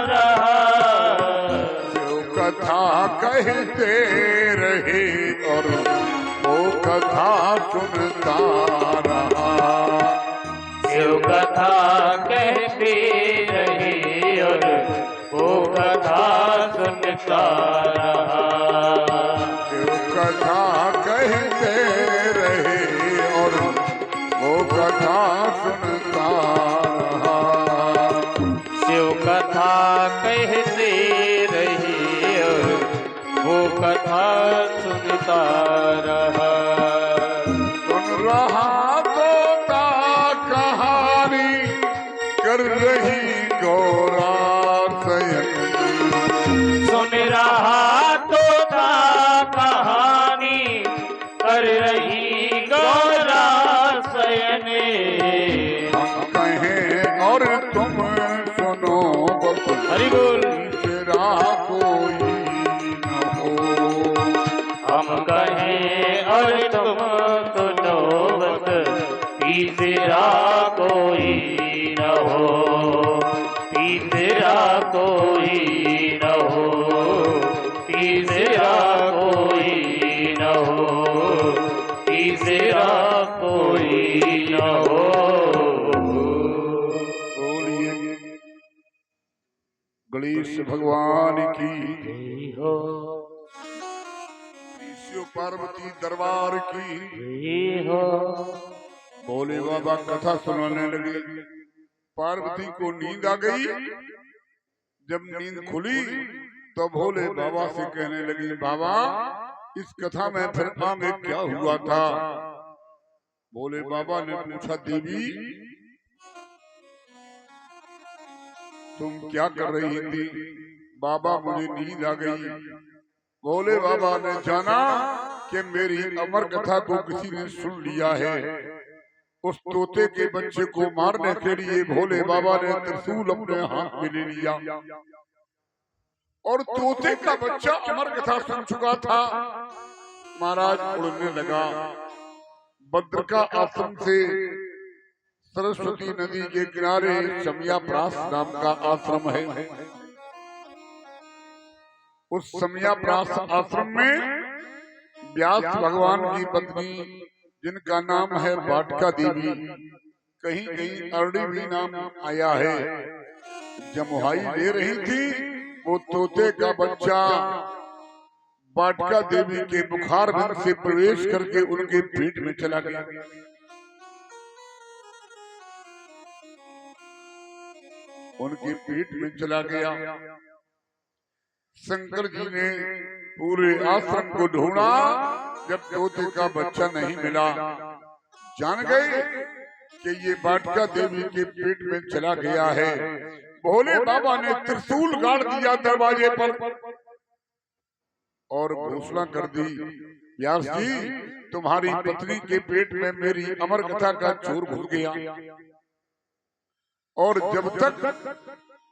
रहा। जो कथा कहते रहे और वो कथा सुनता रहा। जो कथा कहते रहे और वो कथा सुनता रहा। जो कथा कहते रहे और वो कथा सुनता रहा। शिव कथा कहते रहे और वो कथा सुनता रहा। सुन रहा तोता कहानी कर रही गौरा सयन। सुन रहा तोता कहानी कर रही गौरा सयन। हम कहें और तुम सुनो बस हरि बोल। तेरा कोई न हो। हम कहें और तुम सुनो बस तीसरा कोई न हो। तीसरा कोई न हो। तीसरा कोई न हो। तीसरा कोई न हो। बोलिए गणेश भगवान की जय हो। शिव पार्वती दरबार की जय हो। भोले बाबा कथा सुनाने लगे। पार्वती को नींद आ गई। जब नींद खुली तो भोले बाबा से कहने लगी, बाबा इस कथा में फिर आगे क्या हुआ था? भोले बाबा ने पूछा, देवी तुम क्या कर रही थी? बाबा मुझे नींद आ गई। भोले बाबा ने जाना कि मेरी अमर कथा को किसी ने सुन लिया है। उस तोते के बच्चे को मारने के लिए भोले बाबा ने त्रिशूल अपने हाथ में ले लिया और तोते का बच्चा अमर कथा सुन चुका था। महाराज उड़ने लगा। बद्रिका आश्रम से सरस्वती नदी के किनारे समयाप्रास नाम का आश्रम है। उस समयाप्रास आश्रम में व्यास भगवान की पत्नी जिनका नाम है वाटिका देवी, कहीं कहीं अरणी भी नाम आया है, जमुहाई ले रही थी। वो तोते का बच्चा वाटिका देवी के बुखार में से प्रवेश करके उनके पेट में चला गया। उनके पेट में चला गया। शंकर जी ने पूरे आश्रम को ढूंढा। जब तोते का बच्चा नहीं मिला, जान गए कि ये वाटिका देवी के पेट में चला गया है। भोले बाबा ने त्रिशूल गाड़ दिया दरवाजे पर और घोषणा कर दी, व्यास जी तुम्हारी पत्नी के पेट में मेरी अमर कथा का चोर घुस गया और जब तक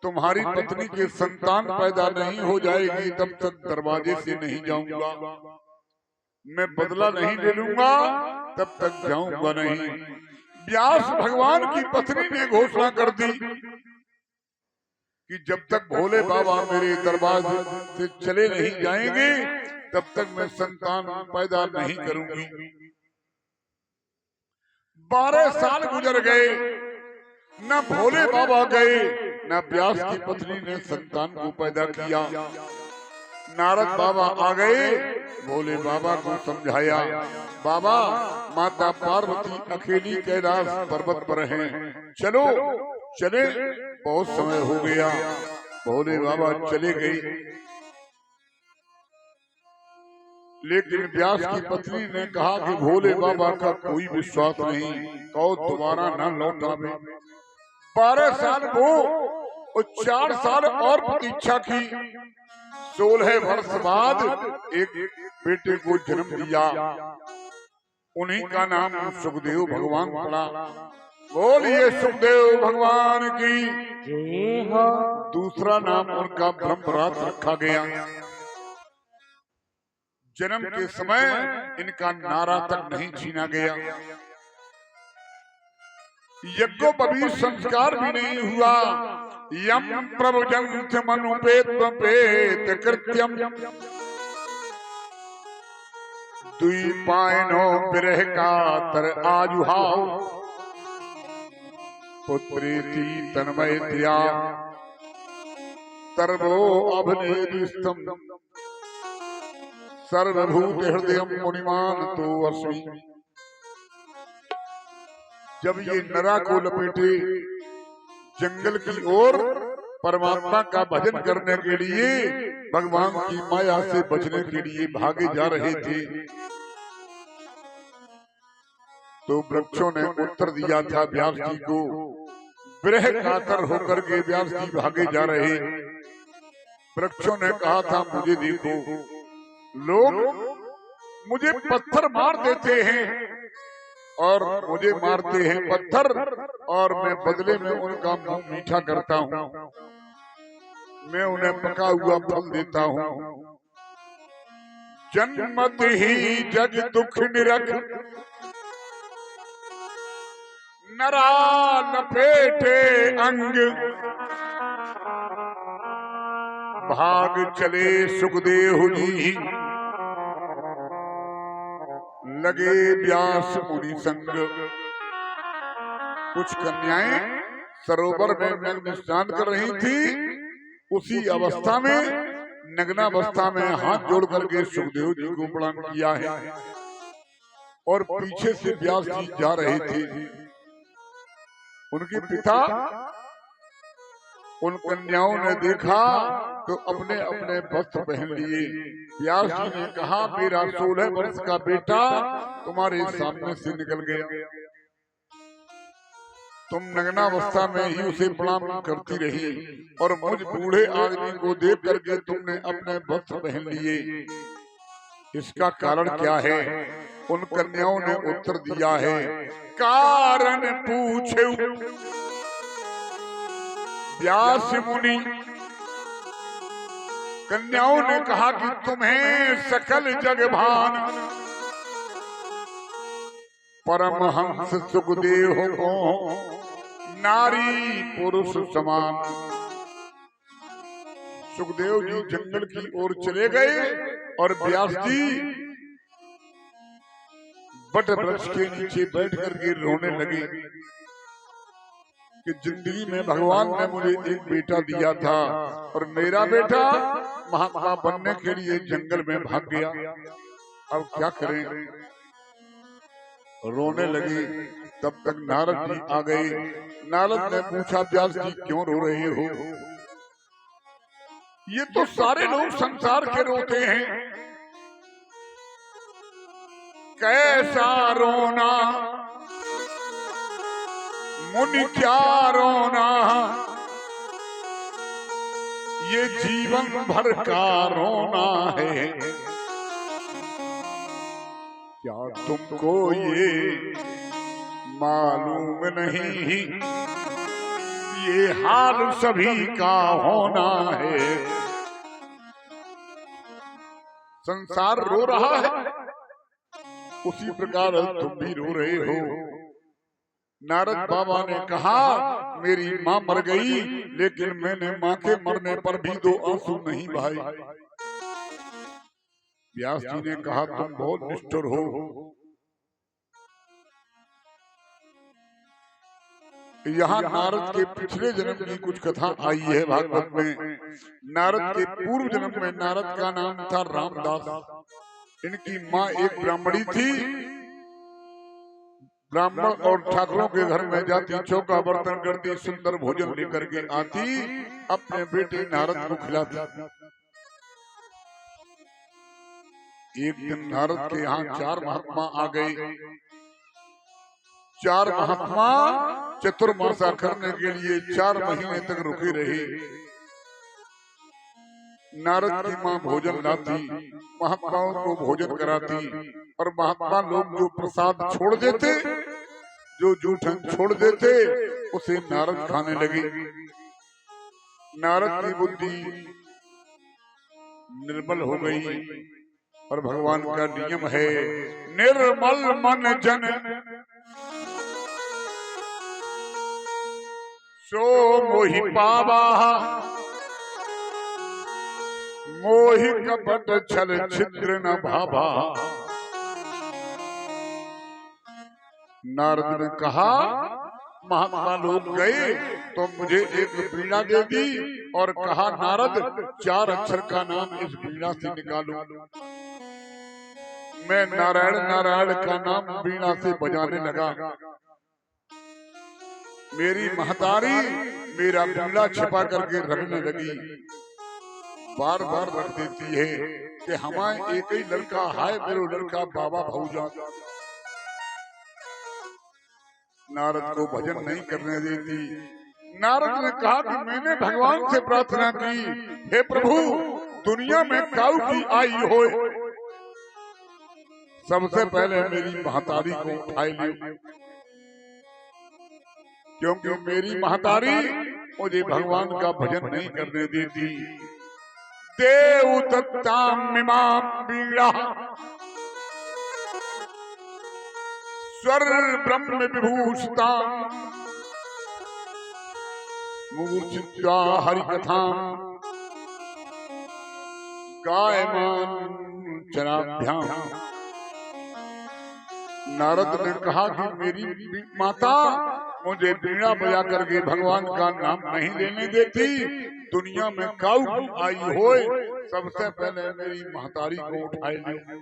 तुम्हारी पत्नी के संतान पैदा नहीं हो जाएगी तब तक दरवाजे से नहीं जाऊंगा। मैं बदला नहीं ले लूंगा तब तक जाऊंगा नहीं। व्यास भगवान की पत्नी ने घोषणा कर दी कि जब तक भोले बाबा मेरे दरबार से चले नहीं जाएंगे तब तक मैं संतान पैदा नहीं करूंगी। 12 साल गुजर गए, न भोले बाबा गए न व्यास की पत्नी ने संतान को पैदा किया। नारद बाबा आ गए, भोले बाबा को समझाया, बाबा माता पार्वती अकेली कैलाश पर्वत पर हैं, चलो चले, बहुत समय हो गया। भोले बाबा चले गए, लेकिन व्यास की पत्नी ने कहा कि भोले बाबा का कोई विश्वास नहीं, कहो दोबारा न लौट आवे। 12 साल वो और 4 साल और प्रतीक्षा की। 16 वर्ष बाद एक बेटे को जन्म दिया, उन्हीं का नाम सुखदेव भगवान पड़ा। बोलिए सुखदेव भगवान की। जय हो। दूसरा नाम उनका ब्रह्मरात रखा गया। जन्म के समय इनका नारा तक नहीं छीना गया, यज्ञोपवीत संस्कार भी नहीं हुआ। यम प्रभुजंत मनुपेत पेत कृत्यम दुई पायनो विरह का तर आजुहाव पुत्रेति तन्मयतया सर्वो अभिनेदिस्तम सर्वभूत हृदयम मुनिमान तो अस्मि। जब ये नरा को लपेटे जंगल की ओर परमात्मा का भजन करने के लिए, भगवान की माया से बचने के लिए भागे जा रहे थे, तो वृक्षों ने उत्तर दिया था व्यास जी को। विरह कातर होकर के व्यास जी भागे जा रहे। वृक्षों ने कहा था मुझे देखो, लोग मुझे पत्थर मार देते हैं और मुझे मारते हैं पत्थर, और मैं बदले में उनका मुंह मीठा करता हूँ, मैं उन्हें पका हुआ फल देता हूँ। जन्मत ही जग दुख निरख नरा लपेटे अंग, भाग चले सुखदेव जी लगे व्यास मुनि संग। कुछ कन्याएं सरोवर में नग्न स्नान कर रही थी। उसी अवस्था में, नग्नावस्था में हाथ जोड़ करके सुखदेव जी को प्रणाम किया है, और पीछे से व्यास जी जा रहे थे। उनके पिता उन कन्याओं ने देखा तो अपने अपने वस्त्र पहन लिए। व्यास जी ने कहा, मेरा 16 वर्ष का बेटा तुम्हारे सामने से निकल गया, तुम नग्नावस्था में ही उसे प्रणाम करती रही, और मुझ बूढ़े आदमी को देख करके तुमने अपने वस्त्र पहन लिए, इसका कारण क्या है? उन कन्याओं ने उत्तर दिया है, कारण पूछे व्यास मुनि। कन्याओं ने कहा कि तुम्हें सकल जग भान, परमहंस सुखदेव को नारी पुरुष समान। सुखदेव जी जंगल की ओर चले गए और व्यास जी बट वृक्ष के नीचे बैठ करके रोने लगे कि जिंदगी में भगवान ने मुझे एक बेटा दिया था, और मेरा बेटा महात्मा बनने के लिए जंगल में भाग गया, अब क्या करें? रोने लगे। तब तक नारद जी आ गए। नारद ने पूछा, व्यास जी क्यों रो रहे हो? ये तो सारे लोग संसार के रोते हैं, कैसा रोना मुनि क्या रोना, ये जीवन भर का रोना है। क्या तुमको ये मालूम नहीं, ये हाल सभी का होना है। संसार रो रहा है, उसी प्रकार तुम भी रो रहे हो। नारद बाबा ने कहा, मेरी माँ मर गई, लेकिन मैंने माँ के मरने पर भी 2 आंसू नहीं बहाए। व्यास जी ने कहा, तुम बहुत निष्ठुर हो। यहाँ नारद के पिछले जन्म की कुछ कथा आई है भागवत में। नारद के पूर्व जन्म में नारद का नाम था रामदास। इनकी माँ एक ब्राह्मणी थी। ब्राह्मण और ठाकुरों के घर में जाती, चौका बर्तन करती, सुंदर भोजन लेकर के आती, अपने बेटे नारद को खिलाती। एक दिन नारद के यहाँ 4 महात्मा आ गए। 4 महात्मा चतुर्मासा करने के लिए 4 महीने तक रुके रहे। नारद की माँ भोजन लाती, महात्माओं को भोजन कराती, और महात्मा लोग जो प्रसाद छोड़ देते, जो जूठन छोड़ देते उसे नारद खाने लगे। नारद की बुद्धि निर्मल हो गई और भगवान का नियम है निर्मल मन जन सो मोहि पावा मोहि कपट छल छिद्र न भाभा। नारद ने कहा महात्मा लोग गए तो मुझे एक वीणा दे दी और कहा नारद 4 अक्षर का नाम इस वीणा से निकालो। मैं नारायण नारायण का नाम वीणा से बजाने लगा। मेरी महतारी मेरा वीणा छिपा करके रखने लगी। बार बार रख देती है कि हमारे एक ही लड़का है, मेरा लड़का बाबा भौजा। नारद को भजन नहीं करने देती। नारद ने कहा कि मैंने भगवान से प्रार्थना की, हे प्रभु दुनिया में काऊ की आई हो, सबसे पहले मेरी महतारी को उठाई लियो, क्योंकि मेरी महतारी मुझे भगवान का भजन नहीं करने देती। देव दत्ताम मिमाम वीणा स्वर ब्रह्म विभूषिता मूर्छित्वा हरिकथां गायमान चराभ्याम। नारद ने कहा कि मेरी माता मुझे वीणा बजा करके भगवान का नाम नहीं लेने देती। दुनिया में काऊ आई हो, सबसे पहले मेरी महतारी को उठाए लियो।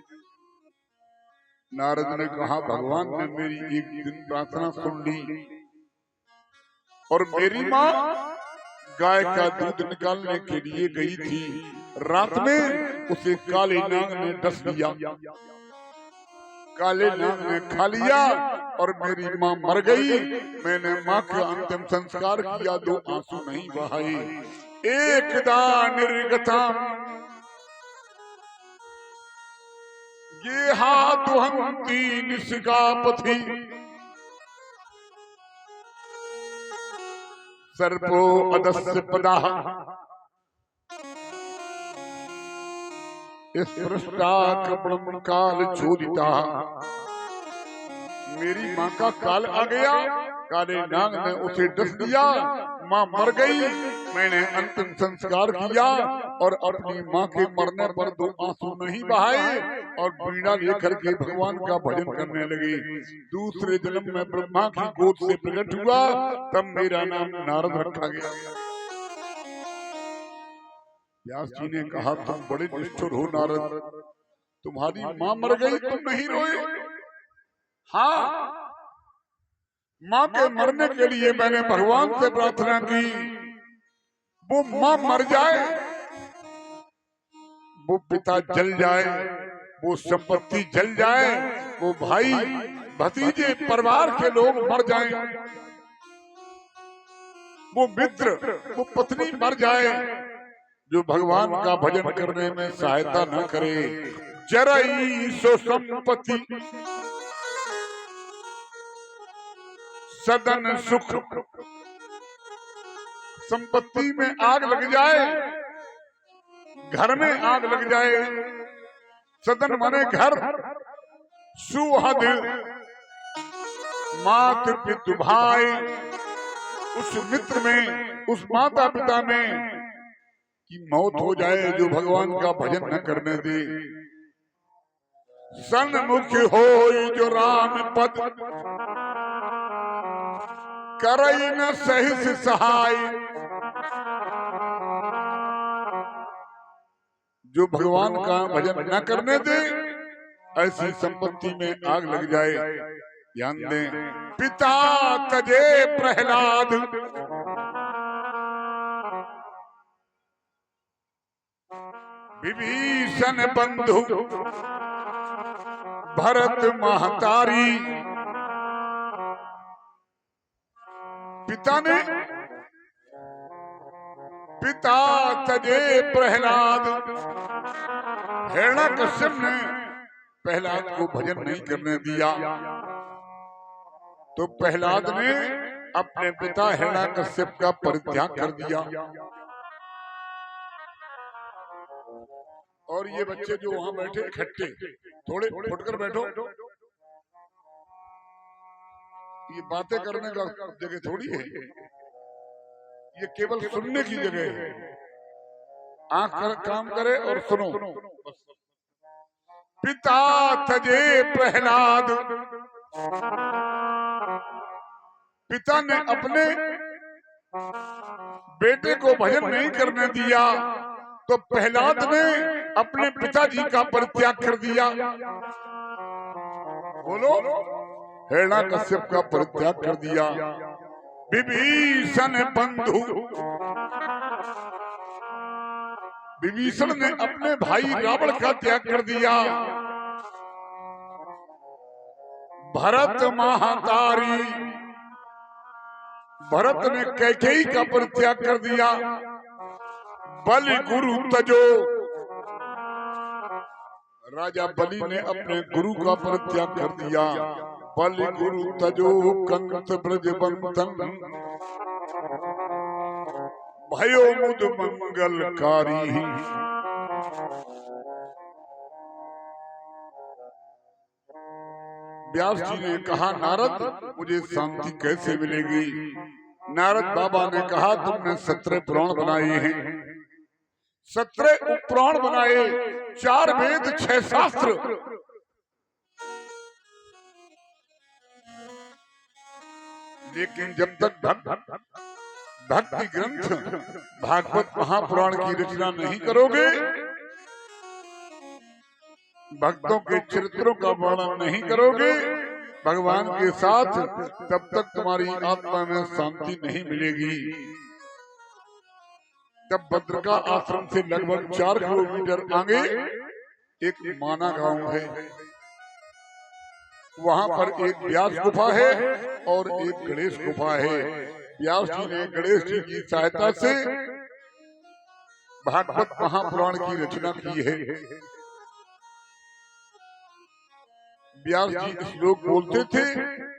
नारद ने कहा भगवान ने मेरी एक दिन प्रार्थना सुन ली और मेरी माँ गाय का दूध निकालने के लिए गई थी। रात में उसे काले नाग ने डस लिया। काले नाग ने खा लिया और मेरी माँ मर गई। मैंने माँ का अंतिम संस्कार किया, 2 आंसू नहीं बहाए। एकदा निर्गता ये हाथुहंती निष्कापथि सर्पो अदस्य पदा स्पृष्टा कृपणम काल चोदिता। मेरी माँ का काल आ गया, काले नाग ने उसे डस दिया, माँ मर गई। मैंने अंतिम संस्कार किया और अपनी माँ के मरने पर 2 आंसू नहीं बहाए और वीणा लेकर के भगवान का भजन करने लगे। दूसरे जन्म में ब्रह्मा की गोद से प्रकट हुआ, तब मेरा नाम नारद रखा गया। व्यास जी ने कहा तुम बड़े निष्ठुर हो नारद, तुम्हारी माँ मर गई तुम नहीं रोए। हाँ, माँ के मरने के लिए मैंने भगवान से प्रार्थना की, वो माँ मर जाए, वो पिता जल जाए, वो संपत्ति जल जाए, वो भाई भतीजे परिवार के लोग मर जाएं, वो मित्र वो पत्नी मर जाए, जो भगवान का भजन करने में सहायता न करे। जरई सो संपत्ति सदन सुख। संपत्ति में आग लग जाए, घर में आग लग जाए, सदन माने घर, सुहद मात पितु भाई, उस मित्र में उस माता पिता में की मौत हो जाए जो भगवान का भजन न करने दे। सन्मुख हो जो राम पद करई न सहिस सहाय। जो भगवान का भजन न करने दे, ऐसी संपत्ति में आग लग जाए। ध्यान दें, पिता तजे प्रहलाद विभीषण बंधु भरत महतारी। पिता ने पिता तजे प्रहलाद, हिरण्यकश्यप ने प्रहलाद को भजन नहीं करने दिया। तो प्रहलाद ने अपने पिता हिरण्यकश्यप का परित्याग कर दिया। और ये बच्चे जो वहां बैठे इकट्ठे, थोड़े फुटकर बैठो, ये बातें करने का जगह थोड़ी है, ये केवल सुनने की जगह है। आंख काम करे और सुनो। पिता तजे प्रहलाद, पिता ने अपने बेटे को भजन नहीं करने दिया, तो प्रहलाद ने अपने पिताजी का परित्याग कर दिया। बोलो, हिरण्यकश्यप का परित्याग कर दिया। विभीषण बंधु, विभीषण ने अपने भाई रावण का त्याग कर दिया। भरत महातारी, भरत ने कैकेयी का परित्याग कर दिया। बलि गुरु तजो, राजा बलि ने अपने गुरु का परित्याग कर दिया। बलि गुरु तजो कंस ब्रजबंधन, भयो मुद मंगलकारी। व्यास जी ने कहा, नारद मुझे शांति कैसे मिलेगी? नारद बाबा ने कहा, तुमने 17 पुराण बनाए हैं, 17 उपपुराण बनाए, 4 वेद 6 शास्त्र, लेकिन जब तक भक्ति ग्रंथ भागवत महापुराण की रचना नहीं करोगे, भक्तों के चरित्रों का वर्णन नहीं करोगे भगवान के साथ, तब तक तुम्हारी आत्मा में शांति नहीं मिलेगी। तब बद्रिका आश्रम से लगभग 4 किलोमीटर आगे एक माना गांव है, वहां पर एक व्यास गुफा है और एक गणेश गुफा है। व्यास जी ने गणेश जी की सहायता से भागवत महापुराण की रचना की है। व्यास जी श्लोक बोलते थे,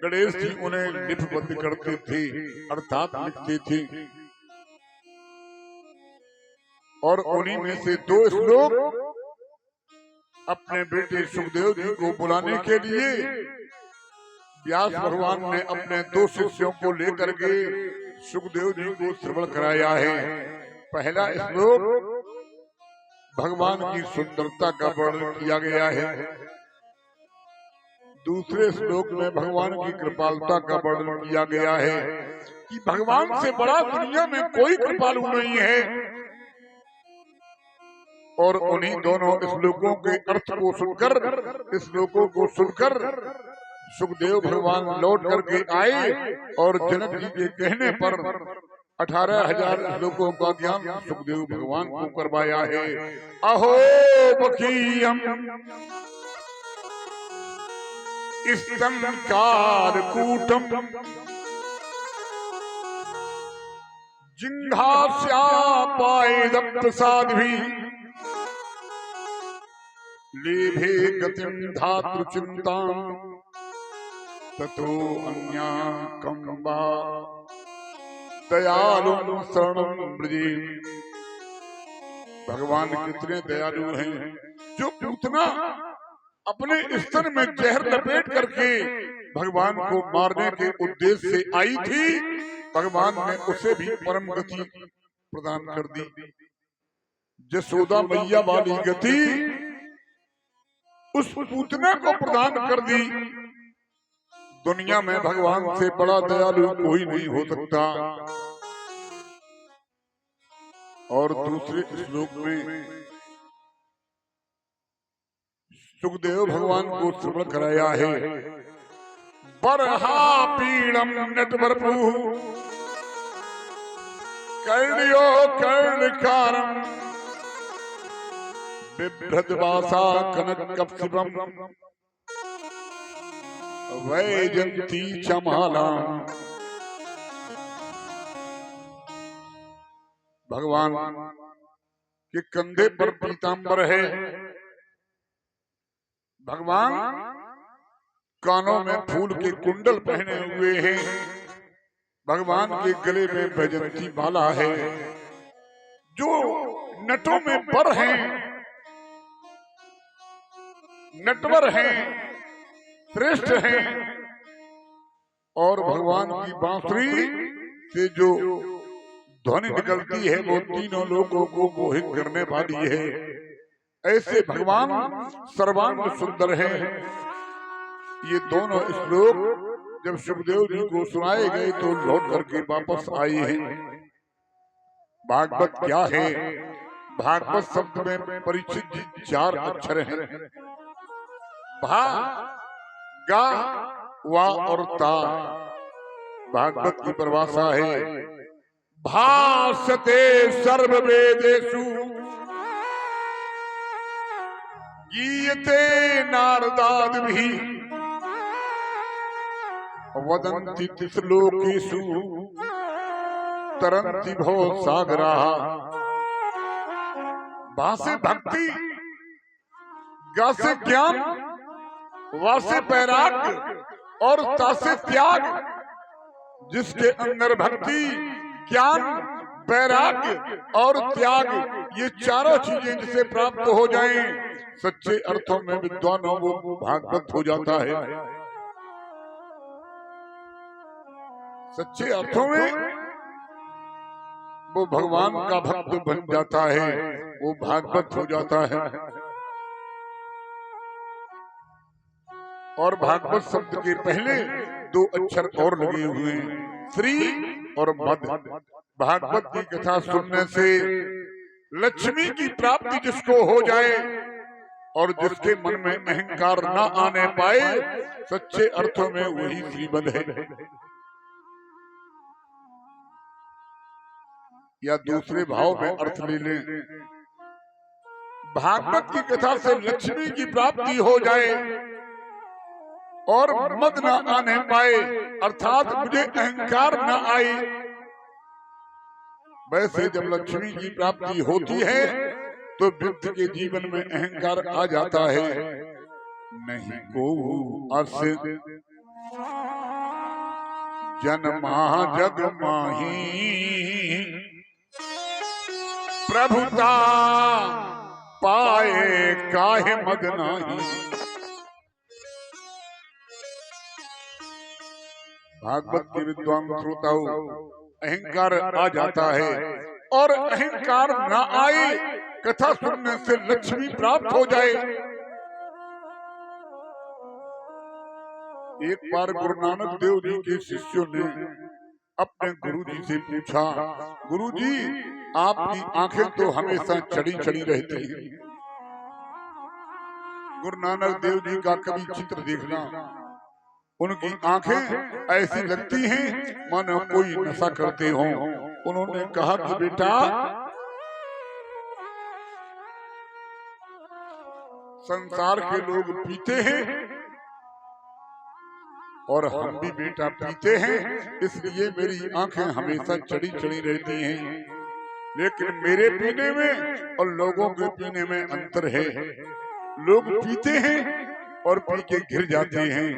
गणेश जी उन्हें लिपिबद्ध करते थे, अर्थात लिखते थे। और उन्हीं में से 2 श्लोक अपने बेटे सुखदेव जी को बुलाने के लिए व्यास भगवान ने अपने 2 शिष्यों को लेकर के सुखदेव जी को श्रवण कराया है। पहला श्लोक भगवान की सुंदरता का वर्णन किया गया है, दूसरे श्लोक में भगवान की कृपालुता का वर्णन किया गया है कि भगवान से बड़ा दुनिया में कोई कृपालु नहीं है। और उन्हीं दोनों श्लोकों के अर्थ को सुनकर, श्लोकों को सुनकर सुखदेव भगवान लौट करके आए और जनक जी के कहने पर 18,000 श्लोकों का ज्ञान सुखदेव भगवान को करवाया है। अहो बखीयम स्तंकार कूटम जिंघास्या पायद प्रसाद भी लेभे गतिम धातु चिंता ततो अन्या कंबा दयालु शरणं ब्रजे। भगवान कितने दयालु हैं, जो पूतना अपने स्तन में जहर लपेट करके भगवान को मारने के उद्देश्य से आई थी, भगवान ने उसे भी परम गति प्रदान कर दी। जसोदा मैया वाली गति उस पूतना को प्रदान कर दी। दुनिया में भगवान से बड़ा दयालु कोई नहीं हो सकता। और दूसरे श्लोक में सुखदेव भगवान को श्रवण कराया है। बरहा पीड़म नटवरपु कर्णयो कर्णकारम बिभ्रद्वासा कनक कप्सिपम वैजंती चमाला। भगवान के कंधे पर पीतांबर है। भगवान कानों में फूल के कुंडल पहने हुए हैं, भगवान के गले में बैजंती माला है, जो नटों में बर हैं, नटवर हैं, श्रेष्ठ हैं, और भगवान की बांसुरी से जो ध्वनि निकलती है वो तीनों लोगों को मोहित करने वाली है। ऐसे भगवान सर्वांग सुंदर हैं। ये दोनों श्लोक जब सुखदेव जी को सुनाए गए तो लौट करके वापस आए हैं। भागवत क्या है? भागवत शब्द में परिचित 4 अक्षर हैं, भा, गा, वा और ता। भागवत की परिभाषा है भासते सर्ववेदेषु गीयते नारदादिभिः वदन्ति तिसलोकेषु तरन्ति भवसागराः। भासे भक्ति, गा से ज्ञान, वा से वैराग्य और ता से त्याग। जिसके अंदर भक्ति, ज्ञान, वैराग्य और त्याग, ये चारों चीजें जिसे प्राप्त हो जाएं, सच्चे अर्थों में विद्वानों वो भागवत हो जाता है। सच्चे अर्थों में वो भगवान का भक्त बन जाता है, वो भागवत हो जाता है। और भागवत शब्द के पहले 2 अक्षर और लगे हुए हैं, श्री और मद। भागवत की कथा सुनने से लक्ष्मी की प्राप्ति जिसको हो जाए और जिसके मन में अहंकार न आने पाए, सच्चे अर्थों में वही श्रीमद है। या दूसरे भाव में अर्थ ले लें, भागवत की कथा से लक्ष्मी की प्राप्ति हो जाए और मद न आने पाए, अर्थात मुझे अहंकार न आए। वैसे जब लक्ष्मी की प्राप्ति होती है तो व्यक्ति के जीवन में अहंकार आ जाता है। नहीं को अस जन्मा जग माही प्रभुता पाए काहे मद नाही। भागवत के विद्वान श्रोताओं, अहंकार आ जाता है और अहंकार न आए, कथा सुनने से लक्ष्मी प्राप्त हो जाए। एक बार गुरु नानक देव जी के शिष्यों ने अपने गुरु जी से पूछा, गुरु जी आपकी आंखें तो हमेशा चढ़ी चढ़ी रहती हैं। गुरु नानक देव जी का कभी चित्र देखना, उनकी आंखें ऐसी लगती हैं मानो कोई नशा करते हो। उन्होंने कहा कि बेटा, संसार के लोग पीते हैं और हम भी बेटा पीते हैं, इसलिए मेरी आंखें हमेशा चढ़ी चढ़ी रहती हैं। लेकिन मेरे पीने में और लोगों के पीने में अंतर है। लोग पीते हैं और पी के गिर जाते हैं,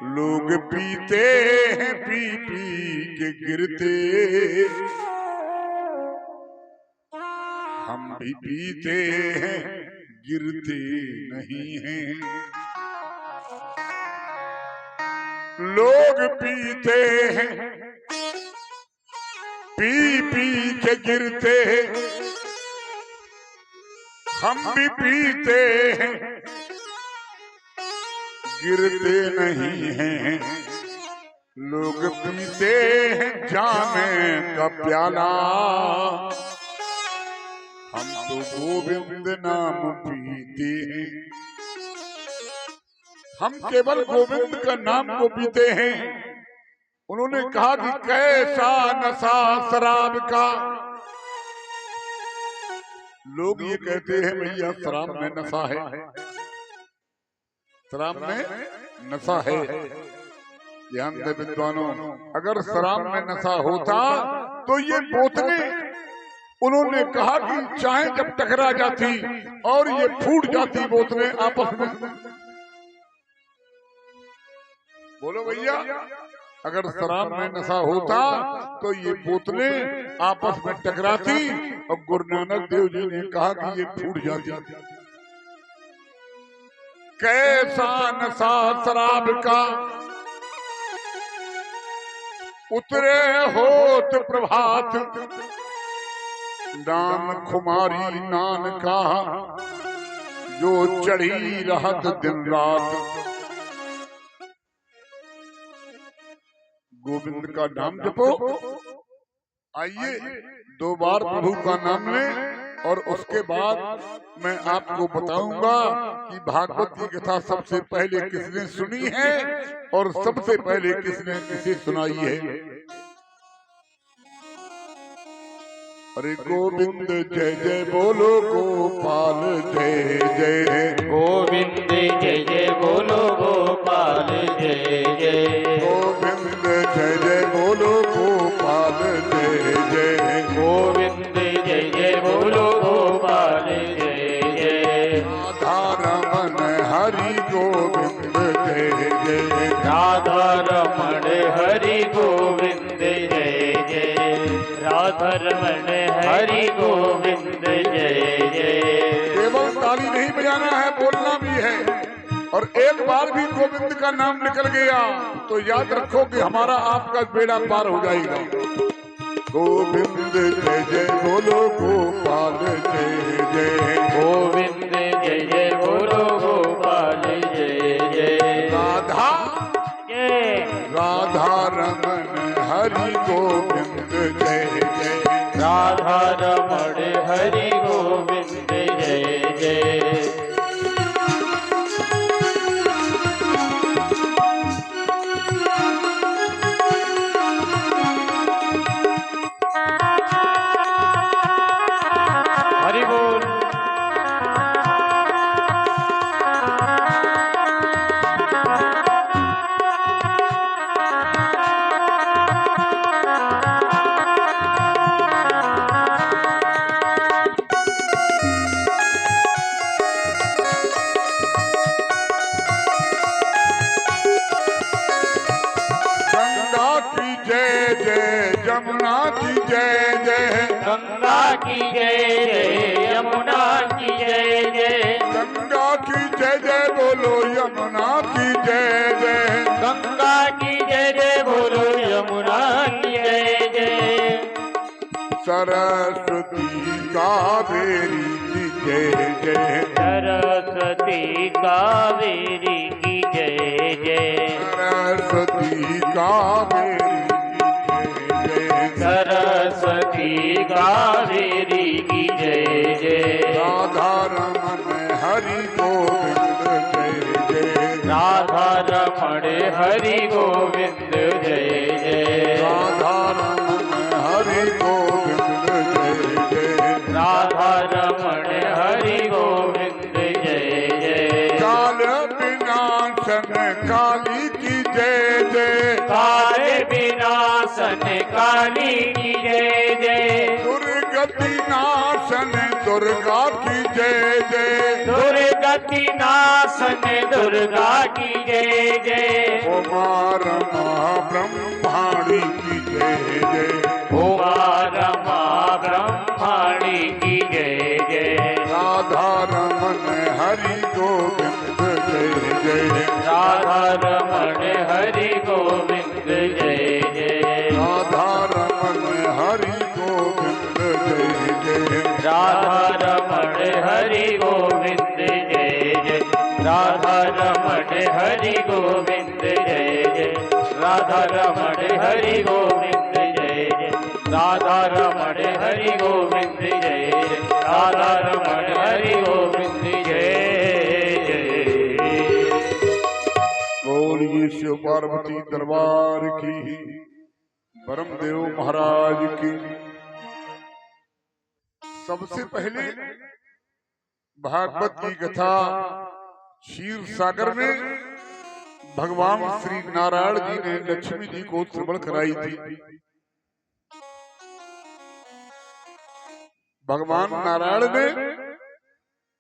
लोग पीते हैं पी पी के गिरते, हम भी पीते हैं गिरते नहीं हैं। लोग पीते हैं पी पी के गिरते, हम भी पीते हैं गिरते नहीं हैं। लोग पीते हैं जामे का प्याला, हम तो गोविंद नाम पीते हैं। हम केवल गोविंद का नाम को पीते हैं। उन्होंने कहा कि कैसा नशा शराब का। लोग ये कहते हैं भैया शराब में नशा है, शराब में नशा है। ध्यान दे विद्वानों, अगर शराब में नशा होता तो ये बोतलें, उन्होंने कहा कि चाहे जब टकरा जाती और ये फूट जाती बोतलें आपस में, बोलो भैया, अगर शराब में नशा होता तो ये बोतलें आपस में टकराती और गुरु नानक देव जी ने कहा कि ये फूट जाती। कैसा नशा शराब का उतरे होत प्रभात, नाम खुमारी नान का जो चढ़ी रहत दिन रात। गोविंद का नाम जपो, आइए 2 बार प्रभु का नाम लें और उसके बाद मैं आपको बताऊंगा कि भागवत की कथा सबसे पहले किसने सुनी है और सबसे पहले किसने किसे सुनाई है। अरे गोविंद जय जय बोलो, गोपाल जय जय, गोविंद जय जय बोलो, गोपाल जय जय, गोविंद जय जय बोलो, गोपाल जय जय, गोविंद जय जय बोलो, गोपाल जय जय, राधा रमन हरि गोविंद जय जय, राधा रमण हरि गोविंद जय जय, राधा रमण हरि गोविंद जय जय। केवल ताली नहीं बजाना है, बोलना भी है। और एक बार भी गोविंद का नाम निकल गया तो याद रखो कि हमारा आपका बेड़ा पार हो जाएगा। गोविंद जय जय बोलो, गोपाल जय जय, गोविंद जय जय बोलो, गोपाल जय जय, राधा जय, राधा रमन हरि गोविंद जय जय, राधा रमण हरि गोविंद जय जय। हरि बोल। गंगा की जय जय, यमुना की जय जय, गंगा की जय जय, यमुना की जय जय, गंगा की जय जय बोलो, यमुना की जय जय, गंगा की जय जय बोलो, यमुना की जय जय, सरस्वती कावेरी की जय जय, सरस्वती कावेरी की जय जय, सरस्वती कावेरी की जय जय, सरस्वती कावेरी की जय जय, राधा रमन हरि गोविंद जय जय, राधा रमण हरि गोविंद जय जय, राधा रमन हरि गोविंद जय जय, राधा रमण हरि गोविंद जय जय, काल विनाशन काली की जय जय, काल विनाशन काली की जय जय, दुर्गति नाशन दुर्गा की जय जय, दुर्गति नाशन दुर्गा की जय जय, उमा रमा ब्रह्माणी की जय जय, उमा रमा ब्रह्माणी की जय जय, राधा रमन हरि गोविंद जय जय, राधा रमण हरि गोविंद जय जय, राधा रमन हरि गोविंद जय जय, राधा रमण हरि गोविंद जय जय, राधा रमण हरि गोविंद जय जय, राधा रमण हरि गोविंद जय जय, राधा रमण हरि गोविंद जय जय, राधा रमण हरि गोविंद जय जय। बोलिए शिव पार्वती दरबार की, परमदेव महाराज की। सबसे पहले भागवत की कथा क्षीर सागर में भगवान श्री नारायण जी ने लक्ष्मी जी को श्रवण कराई थी। भगवान नारायण ने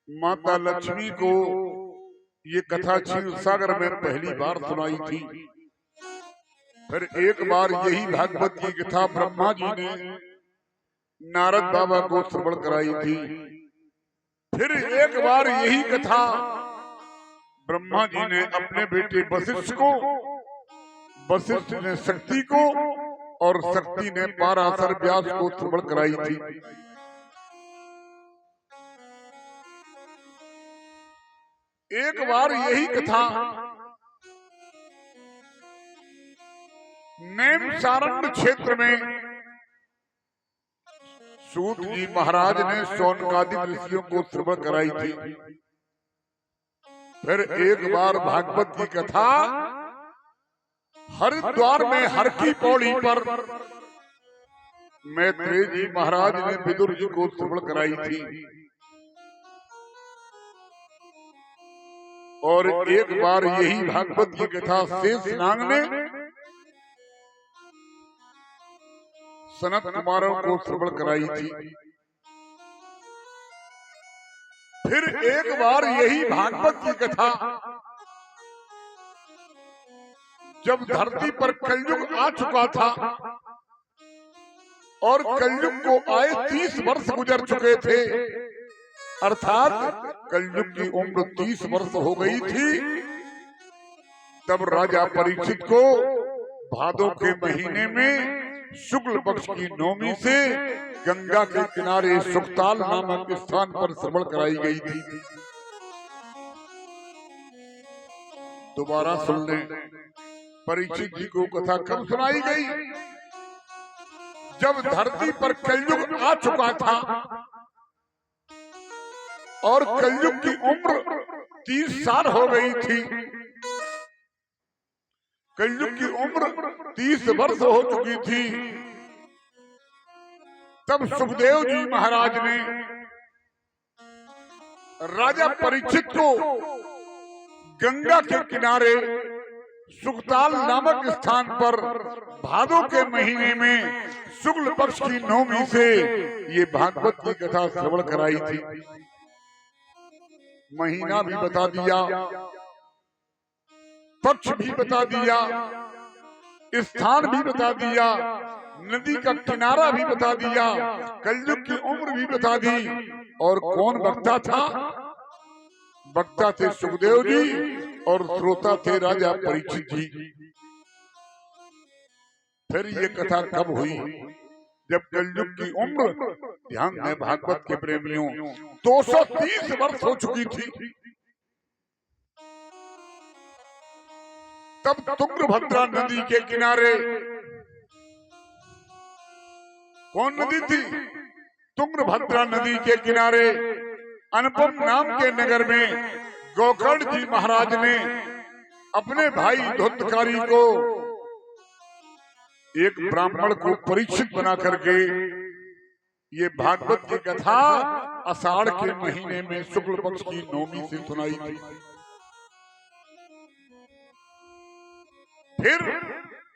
माता लक्ष्मी को ये कथा क्षीर सागर में पहली बार सुनाई थी। फिर एक बार यही भागवत की कथा ब्रह्मा जी ने नारद बाबा को श्रवण कराई थी। फिर एक बार यही कथा ब्रह्मा जी ने अपने बेटे वशिष्ठ को, वशिष्ठ ने शक्ति को और शक्ति ने पाराशर व्यास को श्रवण कराई थी। एक बार यही कथा नैमिषारण्य क्षेत्र में सूत जी महाराज ने शौनकादि ऋषियों को श्रवण कराई थी। फिर एक बार भागवत की कथा हरिद्वार में हर की पौड़ी पर मैत्रेय जी महाराज ने विदुर जी को श्रवण कराई थी। और एक बार यही भागवत की कथा शेषनाग ने सनत कुमारों को श्रवण कराई थी। फिर एक बार यही भागवत की कथा जब धरती पर कलयुग आ चुका था और कलयुग को आए 30 वर्ष गुजर चुके थे, अर्थात कलयुग की उम्र 30 वर्ष हो गई थी, तब राजा परीक्षित को भादों के महीने में शुक्ल पक्ष की नौमी से गंगा के किनारे सुखताल नामक स्थान पर श्रवण कराई गई थी। दोबारा सुन लें, परीक्षित जी को कथा कब सुनाई गई? जब धरती पर कलयुग आ चुका था और कलयुग की उम्र 30 साल हो गई थी। कलयुग की उम्र 30 वर्ष हो चुकी थी। तब सुखदेव जी महाराज ने राजा परीक्षित को गंगा के किनारे सुखताल नामक स्थान पर भादों के महीने में शुक्ल पक्ष की नौमी से ये भागवत की कथा श्रवण कराई थी। महीना भी बता दिया, पक्ष भी बता दिया, स्थान भी बता दिया, नदी का किनारा भी बता दिया, कलयुग की उम्र भी बता दी। और कौन वक्ता था? वक्ता थे सुखदेव जी और श्रोता थे राजा परीक्षित जी। फिर ये कथा कब हुई? जब कलयुग की उम्र, ध्यान दें भागवत के प्रेमियों, 230 वर्ष हो चुकी थी। तब तुंगभद्रा नदी के किनारे, कौन नदी थी? तुंगभद्रा नदी के किनारे अनुपम नाम के नगर में गोकर्ण जी महाराज ने अपने भाई धुंधकारी को, एक ब्राह्मण को परीक्षित बना करके ये भागवत की कथा आषाढ़ के महीने में शुक्ल पक्ष की नौमी से सुनाई थी। फिर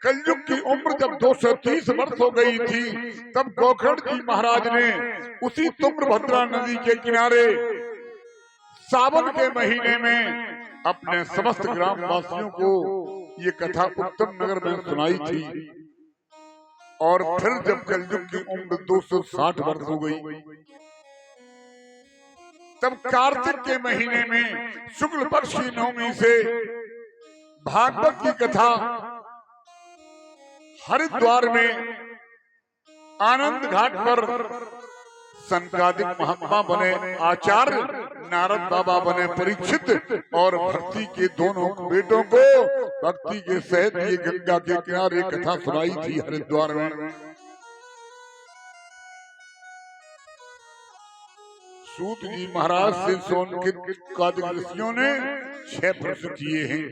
कलयुग की उम्र जब 230 वर्ष हो गई थी, तब गोकर्ण जी महाराज ने उसी तुंगभद्रा नदी के किनारे सावन के महीने में अपने समस्त ग्रामवासियों को ये कथा उत्तम नगर में सुनाई थी। और फिर जब कलयुग की उम्र 260 वर्ष हो गई, तब कार्तिक के महीने में शुक्ल पक्ष की नौमी से भागवत की कथा हरिद्वार में आनंद घाट पर सनकादिक महात्मा बने आचार्य, नारद बाबा बने परीक्षित और भक्ति के दोनों बेटों को भक्ति के सहित ये गंगा के किनारे कथा सुनाई थी हरिद्वार में। सूत जी महाराज से शौनकादिक ऋषियों ने 6 प्रश्न किए हैं।